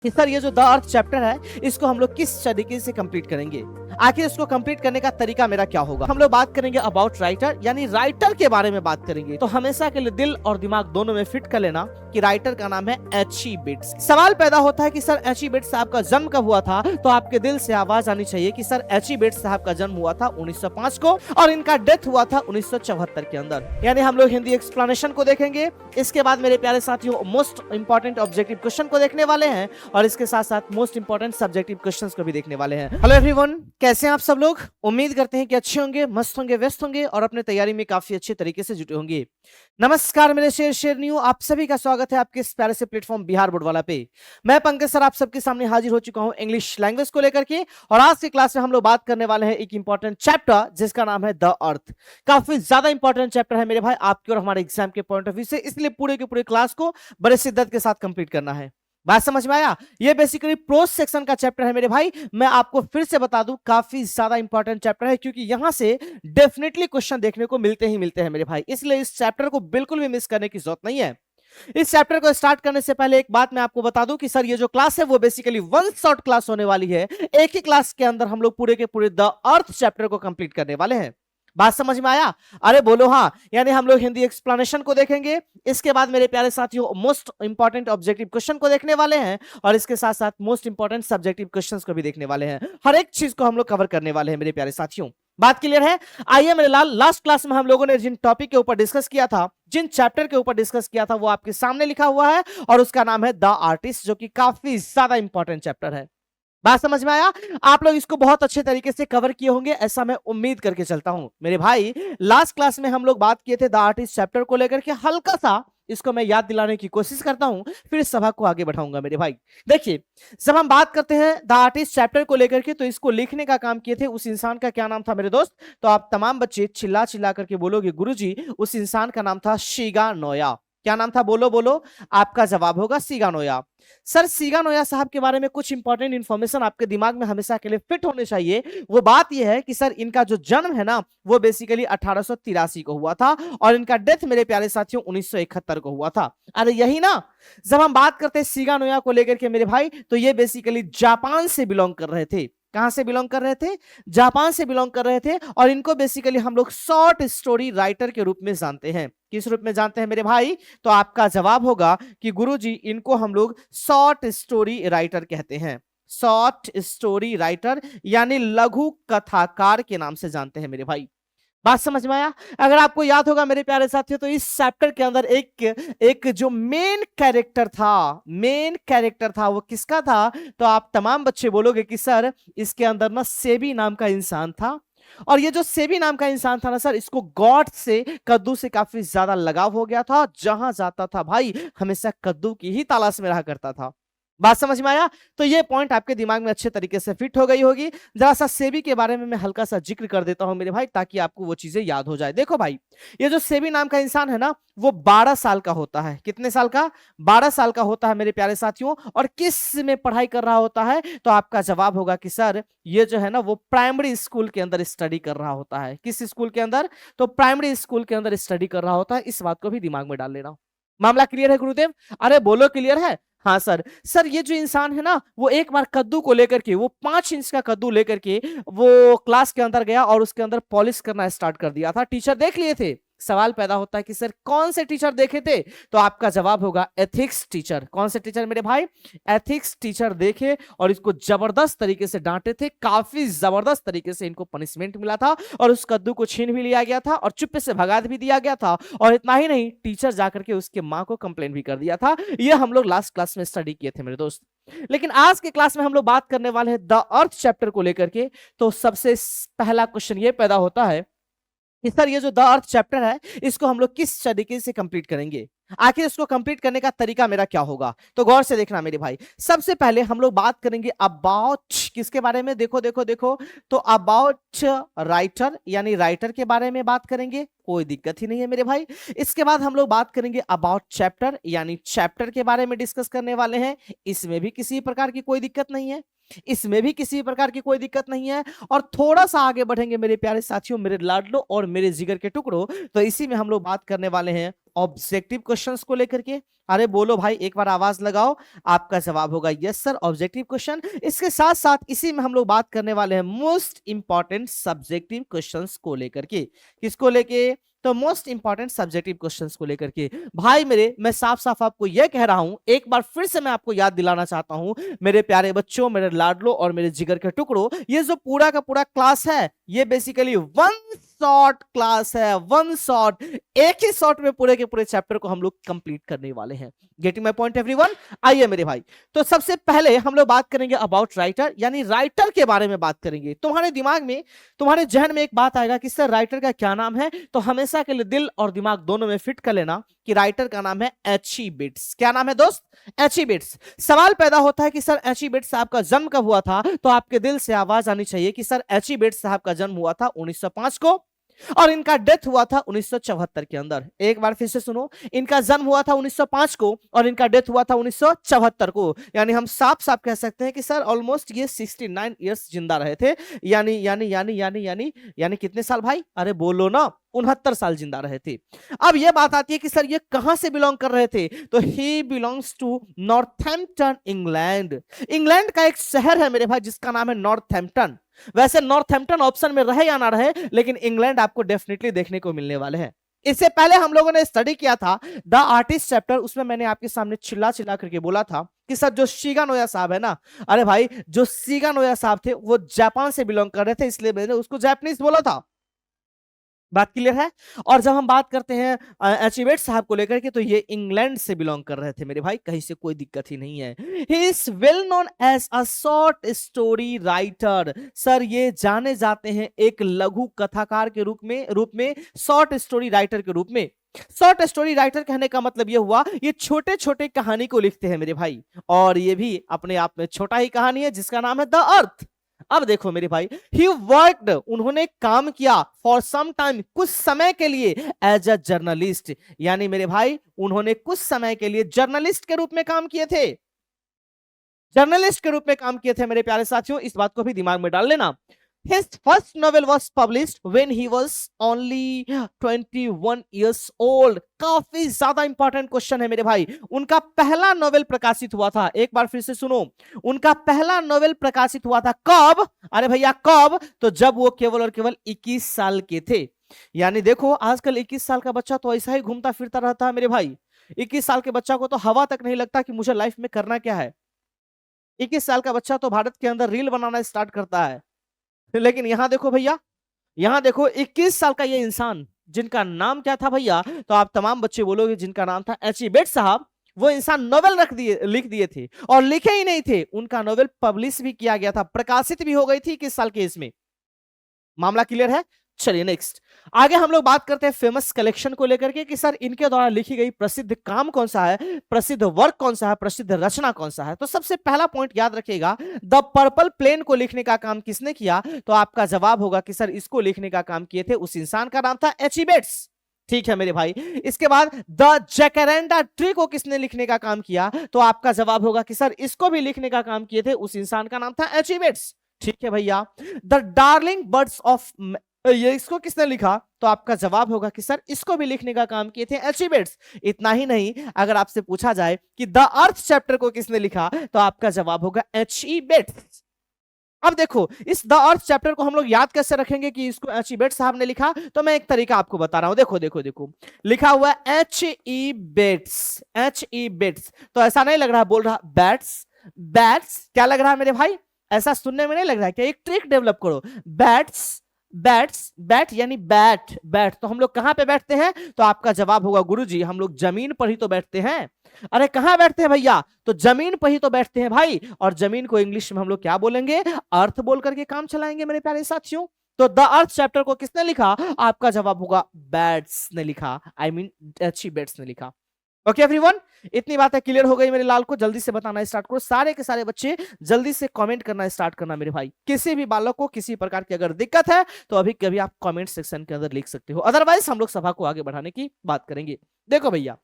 कि सर ये जो द अर्थ चैप्टर है इसको हम लोग किस तरीके से कंप्लीट करेंगे, आखिर इसको कंप्लीट करने का तरीका मेरा क्या होगा। हम लोग बात करेंगे अबाउट राइटर, यानी राइटर के बारे में बात करेंगे। तो हमेशा के लिए दिल और दिमाग दोनों में फिट कर लेना कि राइटर का नाम है एच.ई. बिट्स। सवाल पैदा होता है कि सर एच.ई. बिट्स साहब का जन्म कब हुआ था, तो आपके दिल से आवाज आनी चाहिए कि सर एच.ई. बिट्स साहब का जन्म हुआ था 1905 को और इनका डेथ हुआ था 1974 के अंदर। यानी हम लोग हिंदी एक्सप्लेनेशन को देखेंगे, इसके बाद मेरे प्यारे साथियों मोस्ट इंपॉर्टेंट ऑब्जेक्टिव क्वेश्चन को देखने वाले हैं और इसके साथ साथ मोस्ट इंपॉर्टेंट सब्जेक्टिव क्वेश्चंस को भी देखने वाले हैं। हेलो एवरीवन, कैसे हैं आप सब लोग। उम्मीद करते हैं कि अच्छे होंगे, मस्त होंगे, व्यस्त होंगे और अपने तैयारी में काफी अच्छे तरीके से जुटे होंगे। नमस्कार मेरे शेर शेरनियों, आप सभी का स्वागत है आपके इस प्यारे से प्लेटफॉर्म बिहार बोर्ड वाला पे। मैं पंकज सर आप सबके सामने हाजिर हो चुका हूं इंग्लिश लैंग्वेज को लेकर के और आज की क्लास में हम लोग बात करने वाले हैं एक इंपॉर्टेंट चैप्टर जिसका नाम है द अर्थ। काफी ज्यादा इंपॉर्टेंट चैप्टर है मेरे भाई आपके और हमारे एग्जाम के पॉइंट ऑफ व्यू से, इसलिए पूरे के पूरे क्लास को बड़े शिद्दत के साथ कंप्लीट करना है। बात समझ में आया। ये बेसिकली प्रोज सेक्शन का चैप्टर है मेरे भाई। मैं आपको फिर से बता दूं काफी ज्यादा इंपॉर्टेंट चैप्टर है क्योंकि यहां से डेफिनेटली क्वेश्चन देखने को मिलते ही मिलते हैं मेरे भाई, इसलिए इस चैप्टर को बिल्कुल भी मिस करने की जरूरत नहीं है। इस चैप्टर को स्टार्ट करने से पहले एक बात मैं आपको बता दूं कि सर ये जो क्लास है वो बेसिकली वन शॉट क्लास होने वाली है। एक ही क्लास के अंदर हम लोग पूरे के पूरे द अर्थ चैप्टर को कंप्लीट करने वाले हैं। बात समझ में आया। अरे बोलो हाँ। यानी हम लोग हिंदी एक्सप्लेनेशन को देखेंगे, इसके बाद मेरे प्यारे साथियों मोस्ट इंपॉर्टेंट ऑब्जेक्टिव क्वेश्चन को देखने वाले हैं और इसके साथ साथ मोस्ट इंपॉर्टेंट सब्जेक्टिव क्वेश्चंस को भी देखने वाले हैं। हर एक चीज को हम लोग कवर करने वाले हैं मेरे प्यारे साथियों। बात क्लियर है। आइए मेरे लाल, लास्ट क्लास में हम लोगों ने जिन टॉपिक के ऊपर डिस्कस किया था, जिन चैप्टर के ऊपर डिस्कस किया था वो आपके सामने लिखा हुआ है और उसका नाम है द आर्टिस्ट, जो कि काफी ज्यादा इंपॉर्टेंट चैप्टर है। बात समझ में आया। आप लोग इसको बहुत अच्छे तरीके से कवर किए होंगे ऐसा मैं उम्मीद करके चलता हूं मेरे भाई। लास्ट क्लास में हम लोग बात किए थे द आर्टिस्ट चैप्टर को लेकर के, हल्का सा इसको मैं याद दिलाने की कोशिश करता हूं, फिर सभा को आगे बढ़ाऊंगा मेरे भाई। देखिए, जब हम बात करते हैं द आर्टिस्ट चैप्टर को लेकर के तो इसको लिखने का काम किए थे उस इंसान का क्या नाम था मेरे दोस्त। तो आप तमाम बच्चे चिल्ला चिल्ला करके बोलोगे गुरुजी, उस इंसान का नाम था शिगा नोया। क्या नाम था, बोलो बोलो। आपका जवाब होगा सीगा नोया। सर सीगा नोया साहब के बारे में कुछ इंपॉर्टेंट इंफॉर्मेशन आपके दिमाग में हमेशा के लिए फिट होने चाहिए। वो बात यह है कि सर इनका जो जन्म है ना वो बेसिकली 1883 को हुआ था और इनका डेथ मेरे प्यारे साथियों 1971 को हुआ था। अरे यही ना। जब हम बात करते हैं सीगा नोया को लेकर के मेरे भाई, तो ये बेसिकली जापान से बिलोंग कर रहे थे। कहां से बिलोंग कर रहे थे, जापान से बिलोंग कर रहे थे और इनको बेसिकली हम लोग शॉर्ट स्टोरी राइटर के रूप में जानते हैं। किस रूप में जानते हैं मेरे भाई, तो आपका जवाब होगा कि गुरुजी इनको हम लोग शॉर्ट स्टोरी राइटर कहते हैं। शॉर्ट स्टोरी राइटर यानी लघु कथाकार के नाम से जानते हैं मेरे भाई। बात समझ में आया। अगर आपको याद होगा मेरे प्यारे साथियों तो इस चैप्टर के अंदर एक जो मेन कैरेक्टर था वो किसका था, तो आप तमाम बच्चे बोलोगे कि सर इसके अंदर ना सेबी नाम का इंसान था और ये जो सेबी नाम का इंसान था ना सर, इसको गॉड से, कद्दू से काफी ज्यादा लगाव हो गया था। जहां जाता था भाई हमेशा कद्दू की ही तलाश में रहा करता था। बात समझ में आया। तो ये पॉइंट आपके दिमाग में अच्छे तरीके से फिट हो गई होगी। जरा सा सेबी के बारे में मैं हल्का सा जिक्र कर देता हूं मेरे भाई ताकि आपको वो चीजें याद हो जाए। देखो भाई, ये जो सेबी नाम का इंसान है ना वो 12 साल का होता है। कितने साल का, 12 साल का होता है मेरे प्यारे साथियों। और किस में पढ़ाई कर रहा होता है, तो आपका जवाब होगा कि सर ये जो है ना वो प्राइमरी स्कूल के अंदर स्टडी कर रहा होता है। किस स्कूल के अंदर, तो प्राइमरी स्कूल के अंदर स्टडी कर रहा होता है। इस बात को भी दिमाग में डाल लेना। मामला क्लियर है गुरुदेव। अरे बोलो क्लियर है। हाँ सर। सर ये जो इंसान है ना वो एक बार कद्दू को लेकर के, वो 5 इंच का कद्दू लेकर के वो क्लास के अंदर गया और उसके अंदर पॉलिश करना स्टार्ट कर दिया था। टीचर देख लिए थे। सवाल पैदा होता है कि सर कौन से टीचर देखे थे, तो आपका जवाब होगा एथिक्स टीचर। कौन से टीचर मेरे भाई, एथिक्स टीचर देखे और इसको जबरदस्त तरीके से डांटे थे। काफी जबरदस्त तरीके से इनको पनिशमेंट मिला था और उस कद्दू को छीन भी लिया गया था और चुप्पे से भगा भी दिया गया था। और इतना ही नहीं, टीचर जाकर के उसके माँ को कंप्लेन भी कर दिया था। ये हम लोग लास्ट क्लास में स्टडी किए थे मेरे दोस्त। लेकिन आज के क्लास में हम लोग बात करने वाले हैं द अर्थ चैप्टर को लेकर के। तो सबसे पहला क्वेश्चन ये पैदा होता है कि सर ये जो द अर्थ चैप्टर है इसको हम लोग किस तरीके से कंप्लीट करेंगे, आखिर इसको कंप्लीट करने का तरीका मेरा क्या होगा। तो गौर से देखना मेरे भाई। सबसे पहले हम लोग बात करेंगे अबाउट किसके बारे में, देखो देखो देखो, तो अबाउट राइटर यानी राइटर के बारे में बात करेंगे, कोई दिक्कत ही नहीं है मेरे भाई। इसके बाद हम लोग बात करेंगे अबाउट चैप्टर यानी चैप्टर के बारे में डिस्कस करने वाले हैं, इसमें भी किसी प्रकार की कोई दिक्कत नहीं है। इसमें भी किसी प्रकार की कोई दिक्कत नहीं है। और थोड़ा सा आगे बढ़ेंगे मेरे प्यारे साथियों, मेरे लाडलो और मेरे जिगर के टुकड़ों, तो इसी में हम लोग बात करने वाले हैं ऑब्जेक्टिव क्वेश्चंस को लेकर के। अरे बोलो भाई, एक बार आवाज लगाओ। आपका जवाब होगा यस सर, ऑब्जेक्टिव क्वेश्चन। इसके साथ साथ इसी में हम लोग बात करने वाले हैं मोस्ट इंपॉर्टेंट सब्जेक्टिव क्वेश्चंस को लेकर के। किसको लेके? तो मोस्ट इंपॉर्टेंट सब्जेक्टिव क्वेश्चंस को लेकर के। भाई मेरे, मैं साफ साफ आपको यह कह रहा हूं, एक बार फिर से मैं आपको याद दिलाना चाहता हूं, मेरे प्यारे बच्चों, मेरे लाडलो और मेरे जिगर के टुकड़ों, ये जो पूरा का पूरा क्लास है, ये बेसिकली वन शॉट क्लास है, वन शॉट। एक ही शॉट में पूरे के पूरे चैप्टर को हम लोग कंप्लीट करने वाले हैं। Getting my point everyone? आइए मेरे भाई, तो सबसे पहले हम लोग बात करेंगे अबाउट राइटर, यानी राइटर के बारे में बात करेंगे। तुम्हारे दिमाग में, तुम्हारे जहन में एक बात आएगा कि सर राइटर का क्या नाम है, तो हमेशा के लिए दिल और दिमाग दोनों में फिट कर लेना कि राइटर का नाम है एच.ई. बिट्स। क्या नाम है दोस्त? एच.ई. बिट्स। सवाल पैदा होता है कि सर एच.ई. बिट्स साहब का जन्म कब हुआ था, तो आपके दिल से आवाज आनी चाहिए कि सर एच.ई. बिट्स साहब का जन्म हुआ था 1905 को, और इनका डेथ हुआ था 1974 के अंदर। एक बार फिर से सुनो, इनका जन्म हुआ था 1905 को और इनका डेथ हुआ था 1974 को। यानी हम साफ साफ कह सकते हैं कि सर ऑलमोस्ट ये 69 इयर्स जिंदा रहे थे। यानी यानी यानी यानी यानी यानी कितने साल भाई? अरे बोलो ना, 69 साल जिंदा रहे थे। अब यह बात आती है कि सर ये कहां से बिलोंग कर रहे थे, तो he belongs to Northampton, England. England का एक शहर है मेरे भाई जिसका नाम है नॉर्थैम्पटन। वैसे नॉर्थैम्पटन ऑप्शन में रहे या ना रहे, लेकिन इंग्लैंड आपको डेफिनेटली देखने को मिलने वाले हैं। इससे पहले हम लोगों ने स्टडी किया था द आर्टिस्ट चैप्टर, उसमें मैंने आपके सामने चिल्ला चिल्ला करके बोला था कि सर जो शिगा नोया साहब है ना, अरे भाई जो शिगा नोया साहब थे वो जापान से बिलोंग कर रहे थे, इसलिए मैंने उसको जापानीज बोला था। बात क्लियर है? और जब हम बात करते हैं एच.ई. बिट्स साहब को लेकर के, तो ये इंग्लैंड से बिलोंग कर रहे थे मेरे भाई, कहीं से कोई दिक्कत ही नहीं है। He is well known as a short story writer. Sir ये जाने जाते हैं एक लघु कथाकार के रूप में शॉर्ट स्टोरी राइटर के रूप में। शॉर्ट स्टोरी राइटर कहने का मतलब ये हुआ, ये छोटे छोटे कहानी को लिखते हैं मेरे भाई, और ये भी अपने आप में छोटा ही कहानी है जिसका नाम है द अर्थ। अब देखो मेरे भाई, ही वर्कड, उन्होंने काम किया फॉर सम टाइम, कुछ समय के लिए, एज अ जर्नलिस्ट। यानी मेरे भाई उन्होंने कुछ समय के लिए जर्नलिस्ट के रूप में काम किए थे, जर्नलिस्ट के रूप में काम किए थे मेरे प्यारे साथियों, इस बात को भी दिमाग में डाल लेना। His first novel was published when he was only 21 years old। काफी ज्यादा इंपॉर्टेंट क्वेश्चन है मेरे भाई। उनका पहला नोवेल प्रकाशित हुआ था, एक बार फिर से सुनो, उनका पहला नोवेल प्रकाशित हुआ था कब? अरे भैया कब? तो जब वो केवल और केवल 21 साल के थे। यानी देखो आजकल 21 साल का बच्चा तो ऐसा ही घूमता फिरता रहता है मेरे भाई। 21 साल के बच्चा को तो हवा तक नहीं लगता कि मुझे लाइफ में करना क्या है। 21 साल का बच्चा तो भारत के अंदर रील बनाना स्टार्ट करता है। लेकिन यहां देखो भैया, यहां देखो 21 साल का ये इंसान, जिनका नाम क्या था भैया, तो आप तमाम बच्चे बोलोगे जिनका नाम था एच.ई. बिट्स साहब, वो इंसान नोवेल लिख दिए थे, और लिखे ही नहीं थे, उनका नोवेल पब्लिश भी किया गया था, प्रकाशित भी हो गई थी 21 साल के इसमें। मामला क्लियर है? चलिए नेक्स्ट, आगे हम लोग बात करते हैं फेमस कलेक्शन को लेकर के कि सर इनके द्वारा लिखी गई प्रसिद्ध काम कौन सा है, प्रसिद्ध वर्क कौन सा है, प्रसिद्ध रचना कौन सा है। तो सबसे पहला पॉइंट याद रखिएगा, द पर्पल प्लेन को लिखने का काम किसने किया, तो आपका जवाब होगा कि सर इसको लिखने का काम किए थे उस इंसान का नाम था एच.ई. बिट्स। ठीक है मेरे भाई। इसके बाद द जैकरेंडा ट्री को किसने लिखने का काम किया, तो आपका जवाब होगा कि सर इसको भी लिखने का काम किए थे उस इंसान का नाम था एच.ई. बिट्स। ठीक है भैया। द डार्लिंग बर्ड्स ऑफ, ये इसको किसने लिखा, तो आपका जवाब होगा कि सर इसको भी लिखने का काम किए थे एच.ई. बिट्स। इतना ही नहीं, अगर आपसे पूछा जाए कि द अर्थ चैप्टर को किसने लिखा, तो आपका जवाब होगा एच.ई. बिट्स। अब देखो इस द अर्थ चैप्टर को हम लोग याद कैसे रखेंगे कि इसको एच.ई. बिट्स साहब ने लिखा, तो मैं एक तरीका आपको बता रहा हूं। देखो देखो देखो, लिखा हुआ एच.ई. बिट्स, एच.ई. बिट्स, तो ऐसा नहीं लग रहा बोल रहा बैट्स, बैट्स क्या लग रहा है मेरे भाई, ऐसा सुनने में नहीं लग रहा है क्या? एक ट्रिक डेवलप करो, बैट्स, बैट्स, बैट यानी बैट, बैट तो हम लोग कहां पे बैठते हैं, तो आपका जवाब होगा गुरुजी हम लोग जमीन पर ही तो बैठते हैं। अरे कहां बैठते हैं भैया, तो जमीन पर ही तो बैठते हैं भाई, और जमीन को इंग्लिश में हम लोग क्या बोलेंगे, अर्थ बोल करके काम चलाएंगे मेरे प्यारे साथियों। तो द अर्थ चैप्टर को किसने लिखा, आपका जवाब होगा बैट्स ने लिखा, आई मीन एच.ई. बिट्स ने लिखा। ओके एवरीवन, इतनी बातें क्लियर हो गई मेरे लाल को, जल्दी से बताना स्टार्ट करो, सारे के सारे बच्चे जल्दी से कमेंट करना स्टार्ट करना मेरे भाई। किसी भी बालक को किसी प्रकार की अगर दिक्कत है तो अभी कभी आप कमेंट सेक्शन के अंदर लिख सकते हो, अदरवाइज हम लोग सभा को आगे बढ़ाने की बात करेंगे। देखो भैया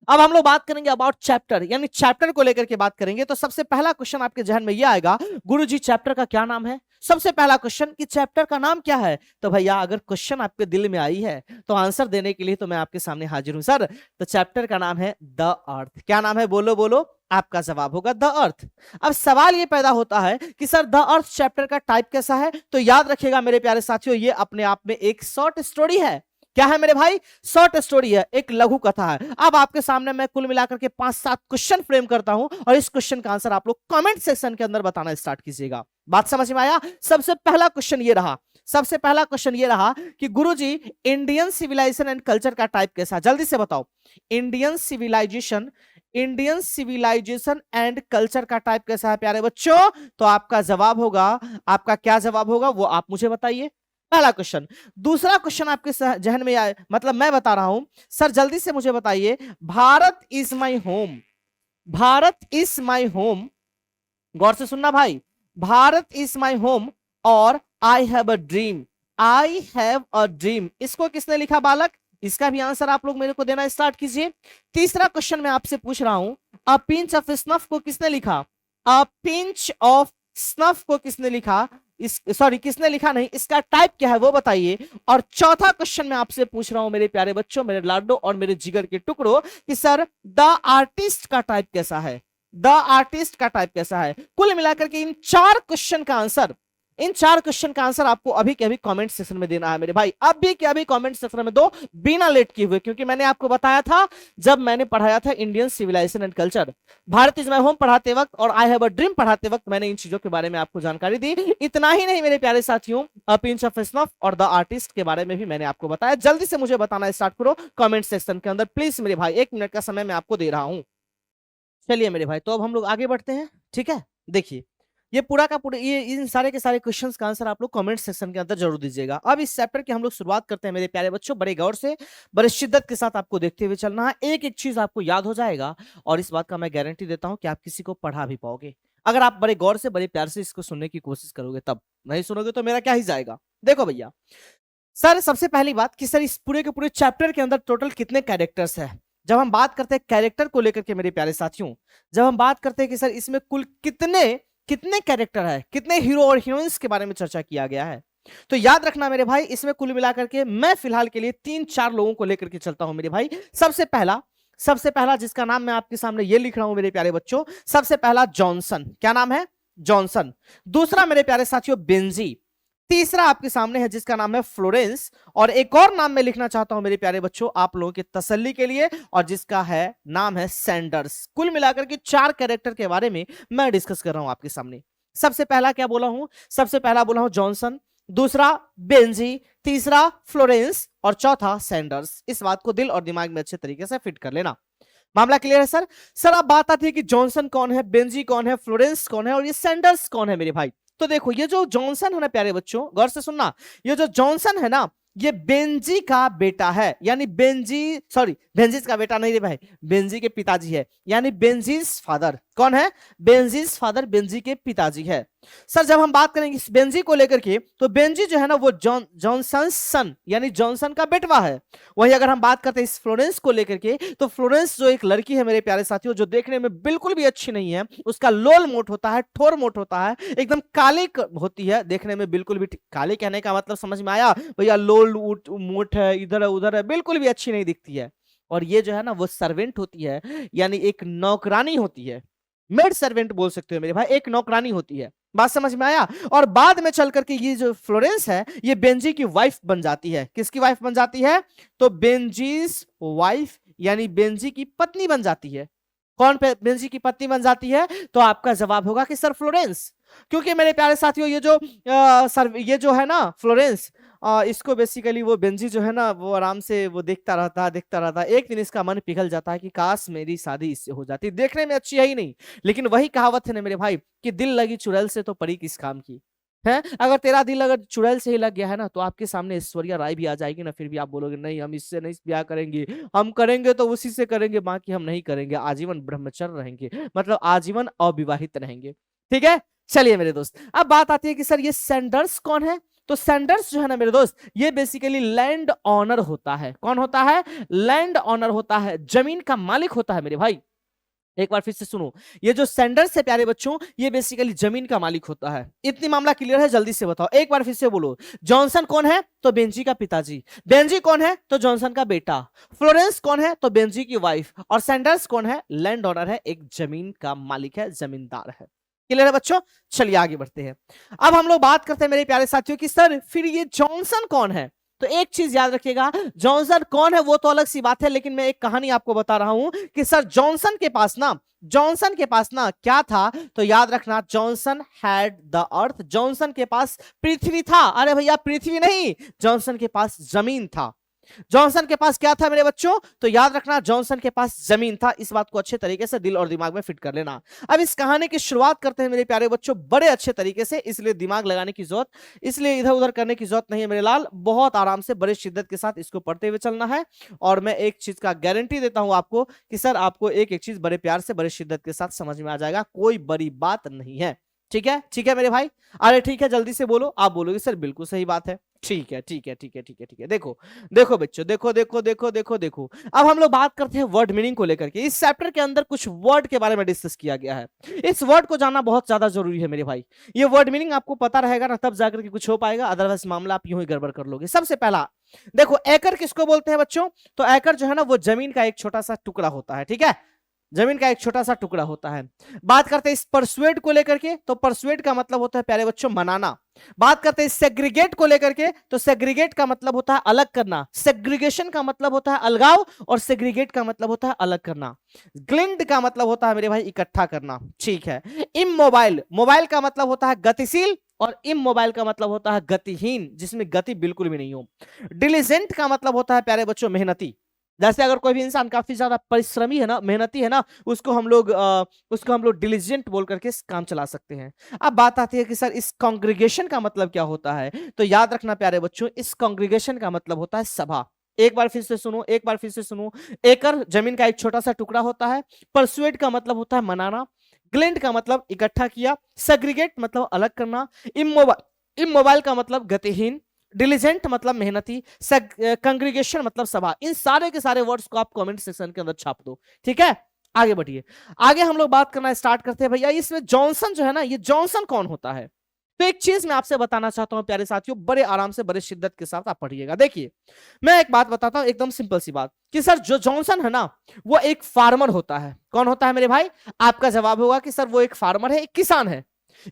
अब हम लोग बात करेंगे अबाउट चैप्टर, यानी चैप्टर को लेकर के बात करेंगे। तो सबसे पहला क्वेश्चन आपके जहन में यह आएगा, गुरुजी चैप्टर का क्या नाम है? सबसे पहला क्वेश्चन कि चैप्टर का नाम क्या है? तो भैया अगर क्वेश्चन आपके दिल में आई है तो आंसर देने के लिए तो मैं आपके सामने हाजिर हूं सर। तो चैप्टर का नाम है द अर्थ। क्या नाम है? बोलो बोलो। आपका जवाब होगा द अर्थ। अब सवाल ये पैदा होता है कि सर द अर्थ चैप्टर का टाइप कैसा है? तो याद रखिएगा मेरे प्यारे साथियों, ये अपने आप में एक शॉर्ट स्टोरी है। क्या है मेरे भाई? शॉर्ट स्टोरी है, एक लघु कथा है। अब आपके सामने मैं कुल मिलाकर के 5-7 क्वेश्चन फ्रेम करता हूं और इस क्वेश्चन का आंसर आप लोग कमेंट सेक्शन के अंदर बताना स्टार्ट कीजिएगा। बात समझ में आया? सबसे पहला क्वेश्चन ये रहा, सबसे पहला क्वेश्चन ये रहा कि गुरुजी इंडियन सिविलाइजेशन एंड कल्चर का टाइप कैसा? जल्दी से बताओ। इंडियन सिविलाइजेशन एंड कल्चर का टाइप कैसा है प्यारे बच्चों? तो आपका जवाब होगा, आपका क्या जवाब होगा वो आप मुझे बताइए। पहला क्वेश्चन। दूसरा क्वेश्चन आपके जहन में आए, मतलब मैं बता रहा हूं सर, जल्दी से मुझे बताइए। Bharat is my home, Bharat is my home, गौर से सुनना भाई, भारत इज माई होम और I have a dream, I have a dream, इसको किसने लिखा बालक? इसका भी आंसर आप लोग मेरे को देना स्टार्ट कीजिए। तीसरा क्वेश्चन मैं आपसे पूछ रहा हूं, अ पिंच ऑफ स्नफ को किसने लिखा? अ पिंच ऑफ स्नफ को किसने लिखा? इस सॉरी किसने लिखा नहीं, इसका टाइप क्या है वो बताइए। और चौथा क्वेश्चन मैं आपसे पूछ रहा हूं मेरे प्यारे बच्चों, मेरे लाडो और मेरे जिगर के टुकड़ों, कि सर द आर्टिस्ट का टाइप कैसा है? द आर्टिस्ट का टाइप कैसा है? कुल मिलाकर के इन 4 क्वेश्चन का आंसर, इन 4 क्वेश्चन का आंसर आपको अभी के अभी कमेंट सेक्शन में देना है मेरे भाई, अभी के अभी कमेंट सेक्शन में दो, बिना लेट किए हुए। क्योंकि मैंने आपको बताया था जब मैंने पढ़ाया था Indian civilisation and culture, Bharat is my home पढ़ाते वक्त और आई हैव अ ड्रीम पढ़ाते वक्त मैंने इन चीजों के बारे में आपको जानकारी दी। इतना ही नहीं मेरे प्यारे साथियों, अ पिंच ऑफ स्नफ और द आर्टिस्ट के बारे में भी मैंने आपको बताया। जल्दी से मुझे बताना स्टार्ट करो कमेंट सेक्शन के अंदर प्लीज मेरे भाई, 1 मिनट का समय मैं आपको दे रहा हूं। चलिए मेरे भाई, तो अब हम लोग आगे बढ़ते हैं, ठीक है। देखिए ये पूरा का पूरा, ये इन सारे के सारे क्वेश्चंस का आंसर आप लोग कमेंट सेक्शन के अंदर जरूर दीजिएगा। अब इस चैप्टर की हम लोग शुरुआत करते हैं मेरे प्यारे बच्चों, बड़े गौर से, बड़े शिद्दत के साथ आपको देखते हुए चलना है। एक एक चीज आपको याद हो जाएगा और इस बात का मैं गारंटी देता हूं कि आप किसी को पढ़ा भी पाओगे, अगर आप बड़े गौर से बड़े प्यार से इसको सुनने की कोशिश करोगे। तब नहीं सुनोगे तो मेरा क्या ही जाएगा। देखो भैया सर, सबसे पहली बात कि सर इस पूरे के पूरे चैप्टर के अंदर टोटल कितने कैरेक्टर्स हैं? जब हम बात करते हैं कैरेक्टर को लेकर के मेरे प्यारे साथियों, जब हम बात करते हैं कि सर इसमें कुल कितने कितने कैरेक्टर है, कितने हीरो और हीरोइंस के बारे में चर्चा किया गया है, तो याद रखना मेरे भाई, इसमें कुल मिलाकर के मैं फिलहाल के लिए 3-4 लोगों को लेकर के चलता हूं मेरे भाई। सबसे पहला जिसका नाम मैं आपके सामने ये लिख रहा हूं मेरे प्यारे बच्चों, सबसे पहला जॉनसन। क्या नाम है? जॉनसन। दूसरा मेरे प्यारे साथियों बेंजी। तीसरा आपके सामने है जिसका नाम है फ्लोरेंस। और एक और नाम मैं लिखना चाहता हूं मेरे प्यारे बच्चों आप लोगों की तसल्ली के लिए, और जिसका है नाम है सैंडर्स। कुल मिलाकर के 4 कैरेक्टर के बारे में मैं डिस्कस कर रहा हूं आपके सामने। सबसे पहला क्या बोला हूं? सबसे पहला बोला हूं जॉनसन, दूसरा बेंजी, तीसरा फ्लोरेंस और चौथा सैंडर्स। इस बात को दिल और दिमाग में अच्छे तरीके से फिट कर लेना। मामला क्लियर है सर? सर अब बात आती है कि जॉनसन कौन है, बेंजी कौन है, फ्लोरेंस कौन है और ये सैंडर्स कौन है मेरे भाई। तो देखो ये जो जॉनसन है ना प्यारे बच्चों, गौर से सुनना, ये जो जॉनसन है ना ये बेंजी का बेटा है, यानी बेंजी, सॉरी बेंजीज का बेटा नहीं रे भाई, बेंजी के पिताजी है, यानी बेंजीज फादर। कौन है? बेंजीज फादर, बेंजी के पिताजी है। सर जब हम बात करेंगे इस बेंजी को लेकर के, तो बेंजी जो है ना वो जॉनसन सन, यानी जॉनसन का बेटवा है। वही अगर हम बात करते हैं इस फ्लोरेंस को लेकर के, तो फ्लोरेंस जो एक लड़की है मेरे प्यारे साथियों, जो देखने में बिल्कुल भी अच्छी नहीं है, उसका लोल मोट होता है, ठोर मोट होता है, एकदम काली होती है देखने में, बिल्कुल भी काले कहने का मतलब समझ में आया भैया, लोल मोट है, इधर है उधर है, बिल्कुल भी अच्छी नहीं दिखती है। और ये जो है ना वो सर्वेंट होती है, यानी एक नौकरानी होती है, मेड सर्वेंट बोल सकते हो मेरे भाई, एक नौकरानी होती है। बात समझ में आया? और बाद में चल करके ये जो फ्लोरेंस है ये बेंजी की वाइफ बन जाती है। किसकी वाइफ बन जाती है? तो बेंजीज वाइफ, यानी बेंजी की पत्नी बन जाती है। कौन बेंजी की पत्नी बन जाती है? तो आपका जवाब होगा कि सर फ्लोरेंस। क्योंकि मेरे प्यारे साथियों ये जो है ना फ्लोरेंस, इसको बेसिकली वो बेंजी जो है ना वो आराम से वो देखता रहता। एक दिन इसका मन पिघल जाता है कि काश मेरी शादी इससे हो जाती। देखने में अच्छी है ही नहीं, लेकिन वही कहावत है ना मेरे भाई कि दिल लगी चुड़ैल से तो परी किस काम की है। अगर तेरा दिल अगर चुड़ैल से ही लग गया है ना, तो आपके सामने ऐश्वर्या राय भी आ जाएगी ना, फिर भी आप बोलोगे नहीं हम इससे नहीं ब्याह करेंगे, हम करेंगे तो उसी से करेंगे, बाकी हम नहीं करेंगे, आजीवन ब्रह्मचर्य रहेंगे, मतलब आजीवन अविवाहित रहेंगे। ठीक है, चलिए मेरे दोस्त, अब बात आती है कि सर ये सैंडर्स कौन है? तो सैंडर्स जो है ना मेरे दोस्त, ये बेसिकली लैंड ऑनर होता है। कौन होता है? लैंड ऑनर होता है, जमीन का मालिक होता है मेरे भाई। एक बार फिर से सुनो, ये जो सैंडर्स है प्यारे बच्चों, ये बेसिकली जमीन का मालिक होता है। इतनी मामला क्लियर है? जल्दी से बताओ, एक बार फिर से बोलो। जॉनसन कौन है? तो बेंजी का पिताजी। बेंजी कौन है? तो जॉनसन का बेटा। फ्लोरेंस कौन है? तो बेंजी की वाइफ। और सैंडर्स कौन है? लैंड ओनर है, एक जमीन का मालिक है, जमींदार है। क्लियर है बच्चों? चलिए आगे बढ़ते हैं। अब हम लोग बात करते हैं मेरे प्यारे साथियों कि सर फिर ये जॉनसन कौन है। तो एक चीज याद रखिएगा, जॉनसन कौन है वो तो अलग सी बात है, लेकिन मैं एक कहानी आपको बता रहा हूं कि सर जॉनसन के पास ना क्या था। तो याद रखना, Johnson had the earth, Johnson के पास पृथ्वी था। अरे भैया पृथ्वी नहीं, जॉनसन के पास जमीन था। जॉनसन के पास क्या था मेरे बच्चों? तो याद रखना, जॉनसन के पास जमीन था। इस बात को अच्छे तरीके से दिल और दिमाग में फिट कर लेना। अब इस कहानी की शुरुआत करते हैं मेरे प्यारे बच्चों बड़े अच्छे तरीके से, इसलिए दिमाग लगाने की जरूरत, इसलिए इधर उधर करने की जरूरत नहीं है मेरे लाल। बहुत आराम से बड़े शिद्दत के साथ इसको पढ़ते हुए चलना है। और मैं एक चीज का गारंटी देता हूं आपको कि सर आपको एक एक चीज बड़े प्यार से बड़े शिद्दत के साथ समझ में आ जाएगा, कोई बड़ी बात नहीं है। ठीक है? ठीक है मेरे भाई? अरे ठीक है, जल्दी से बोलो। आप बोलोगे सर बिल्कुल सही बात है। ठीक है ठीक है ठीक है ठीक है ठीक है। देखो देखो बच्चों, देखो देखो देखो देखो देखो, अब हम लोग बात करते हैं वर्ड मीनिंग को लेकर के। इस चैप्टर के अंदर कुछ वर्ड के बारे में डिस्कस किया गया है। इस वर्ड को जानना बहुत ज्यादा जरूरी है मेरे भाई। ये वर्ड मीनिंग आपको पता रहेगा ना, तब जाकर के कुछ हो पाएगा, अदरवाइज मामला आप यूं ही गड़बड़ कर लोगे। सबसे पहला देखो, एकड़ किसको बोलते हैं बच्चों? तो एकड़ जो है ना वो जमीन का एक छोटा सा टुकड़ा होता है। ठीक है? जमीन का एक छोटा सा टुकड़ा होता है। बात करते हैं इस परसुएट को लेकर के, तो परसुएट का मतलब होता है प्यारे बच्चों मनाना। बात करते हैं सेग्रीगेट को लेकर के, तो सेग्रीगेट का मतलब होता है अलग करना। सेग्रीगेशन का मतलब होता है अलगाव, और सेग्रीगेट का मतलब होता है अलग करना। ग्लिंड का मतलब होता है मेरे भाई इकट्ठा करना। ठीक है? इमोबाइल, मोबाइल का मतलब होता है गतिशील, और इमोबाइल का मतलब होता है गतिहीन, जिसमें गति बिल्कुल भी नहीं हो। डिलीजेंट का मतलब होता है प्यारे बच्चों मेहनती। जैसे अगर कोई भी इंसान काफी ज्यादा परिश्रमी है ना, मेहनती है ना, उसको हम लोग डिलीजेंट बोल करके काम चला सकते हैं। अब बात आती है कि सर इस कांग्रीगेशन का मतलब क्या होता है। तो याद रखना प्यारे बच्चों, इस कांग्रीगेशन का मतलब होता है सभा। एक बार फिर से सुनो, एक बार फिर से सुनो। एकड़ जमीन का एक छोटा सा टुकड़ा होता है। परसुएट का मतलब होता है मनाना। ग्लेंड का मतलब इकट्ठा किया। सेग्रीगेट मतलब अलग करना। इमोबाइल का मतलब गतिहीन। डिलीजेंट मतलब मेहनती। कंग्रीगेशन मतलब सभा। इन सारे के सारे वर्ड्स को आप कमेंट सेक्शन के अंदर छाप दो। ठीक है? आगे बढ़िए। आगे हम लोग बात करना स्टार्ट करते हैं भैया, इसमें जॉनसन जो है ना, ये जॉनसन कौन होता है। तो एक चीज मैं आपसे बताना चाहता हूं प्यारे साथियों, बड़े आराम से बड़े शिद्दत के साथ आप पढ़िएगा। देखिए मैं एक बात बताता हूं, एकदम सिंपल सी बात, कि सर जो जॉनसन है ना वो एक फार्मर होता है। कौन होता है मेरे भाई? आपका जवाब होगा कि सर वो एक फार्मर है, एक किसान है।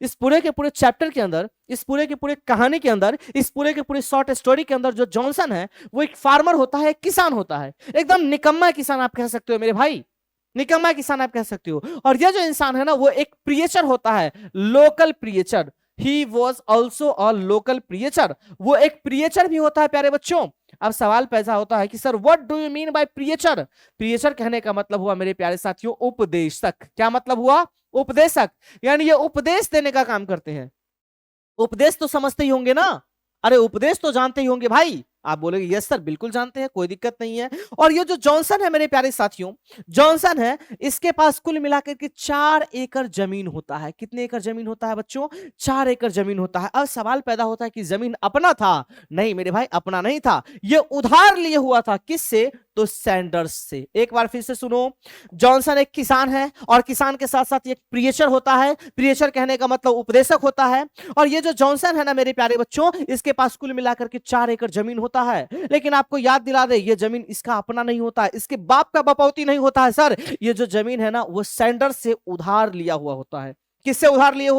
इस पूरे के पूरे चैप्टर के अंदर, इस पूरे के पूरे कहानी के अंदर, इस पूरे के पूरे शॉर्ट स्टोरी के अंदर जो जॉनसन है वो एक फार्मर होता है, एक किसान होता है। एकदम निकम्मा किसान आप कह सकते हो मेरे भाई, निकम्मा किसान आप कह सकते हो। और यह जो इंसान है ना वो एक प्रिएचर होता है, local preacher. He was also a local preacher, वो एक प्रिएचर भी होता है प्यारे बच्चों। अब सवाल पैदा होता है कि sir what do you mean by preacher. Preacher कहने का मतलब हुआ मेरे प्यारे साथियों उपदेशक। क्या मतलब हुआ? उपदेशक, यानी ये उपदेश देने का काम करते हैं। उपदेश तो समझते ही होंगे ना, अरे उपदेश तो जानते ही होंगे भाई। आप बोलेंगे यस सर बिल्कुल जानते हैं, कोई दिक्कत नहीं है। और ये जो जॉनसन है मेरे प्यारे साथियों, जॉनसन है, इसके पास कुल मिलाकर के 4 एकड़ जमीन होता है। कितने एकड़ जमीन होता है बच्चों? 4 एकड़ जमीन होता है। अब सवाल पैदा होता है कि जमीन अपना था? नहीं मेरे भाई, अपना नहीं था, ये उधार लिए हुआ था। किससे? तो सैंडर्स से। एक बार फिर से सुनो, जॉनसन एक किसान है, और किसान के साथ साथ एक प्रिएचर होता है। प्रिएचर कहने का मतलब उपदेशक होता है। और ये जो जॉनसन है ना मेरे प्यारे बच्चों, इसके पास कुल मिलाकर के 4 एकड़ जमीन होता है। लेकिन आपको याद दिला दे, ये जमीन इसका अपना नहीं होता है, इसके बाप का बपौती नहीं होता है सर। ये जो जमीन है ना वो सैंडर्स से उधार लिया हुआ होता है। किससे उधार लिए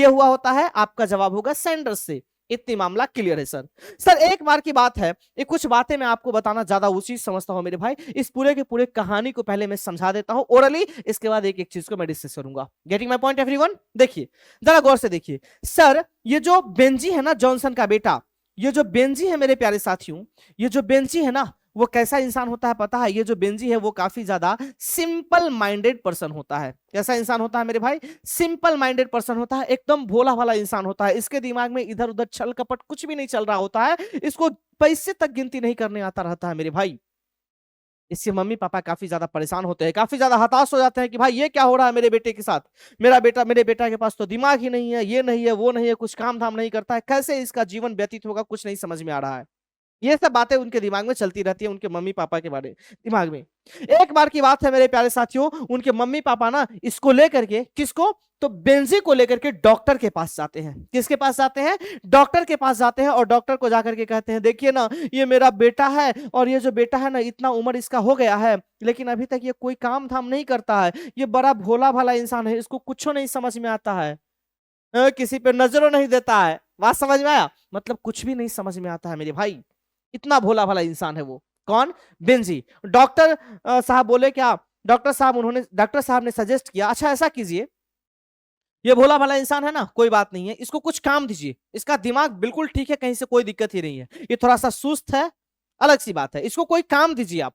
हुआ होता है? आपका जवाब होगा सैंडर्स से। इतनी मामला क्लियर है सर। सर एक बार की बात है, ये कुछ बातें मैं आपको बताना ज्यादा उचित समझता हूं मेरे भाई। इस पूरे के पूरे कहानी को पहले मैं समझा देता हूं ओरली, इसके बाद एक एक चीज को मैं डिस्कस करूंगा। Getting my point everyone? देखिए जरा गौर से देखिए। सर ये जो बेंजी है ना, जॉनसन का बेटा, ये जो बेंजी है मेरे प्यारे साथियों, ये जो बेंजी है ना वो कैसा इंसान होता है पता है? ये जो बेंजी है वो काफी ज्यादा सिंपल माइंडेड पर्सन होता है। कैसा इंसान होता है मेरे भाई? सिंपल माइंडेड पर्सन होता है, एकदम भोला भाला इंसान होता है। इसके दिमाग में इधर उधर छल कपट कुछ भी नहीं चल रहा होता है। इसको पैसे तक गिनती नहीं करने आता रहता है मेरे भाई। इसके मम्मी पापा काफी ज्यादा परेशान होते हैं, काफी ज्यादा हताश हो जाते हैं कि भाई ये क्या हो रहा है मेरे बेटे के साथ। मेरे बेटा के पास तो दिमाग ही नहीं है, ये नहीं है, वो नहीं है, कुछ काम धाम नहीं करता है, कैसे इसका जीवन व्यतीत होगा, कुछ नहीं समझ में आ रहा है। ये सब बातें उनके दिमाग में चलती रहती है, उनके मम्मी पापा के बारे दिमाग में। एक बार की बात है मेरे प्यारे साथियों, उनके मम्मी पापा ना इसको लेकर के, किसको, तो बेंजी को लेकर के डॉक्टर के पास जाते हैं। किसके पास जाते हैं, डॉक्टर के पास जाते हैं, और डॉक्टर को जाकर के कहते हैं देखिए ना, ये मेरा बेटा है, और ये जो बेटा है ना, इतना उम्र इसका हो गया है, लेकिन अभी तक ये कोई काम धाम नहीं करता है, ये बड़ा भोला भाला इंसान है, इसको कुछ नहीं समझ में आता है, किसी पे नजरों नहीं देता है। बात समझ में आया, मतलब कुछ भी नहीं समझ में आता है मेरे भाई, इतना भोला भाला इंसान है वो। कौन, बेंजी। डॉक्टर साहब बोले क्या, डॉक्टर साहब ने सजेस्ट किया, अच्छा ऐसा कीजिए, ये भोला भाला इंसान है ना, कोई बात नहीं है, इसको कुछ काम दीजिए, इसका दिमाग बिल्कुल ठीक है, कहीं से कोई दिक्कत ही नहीं है, ये थोड़ा सा सुस्त है, अलग सी बात है, इसको कोई काम दीजिए आप।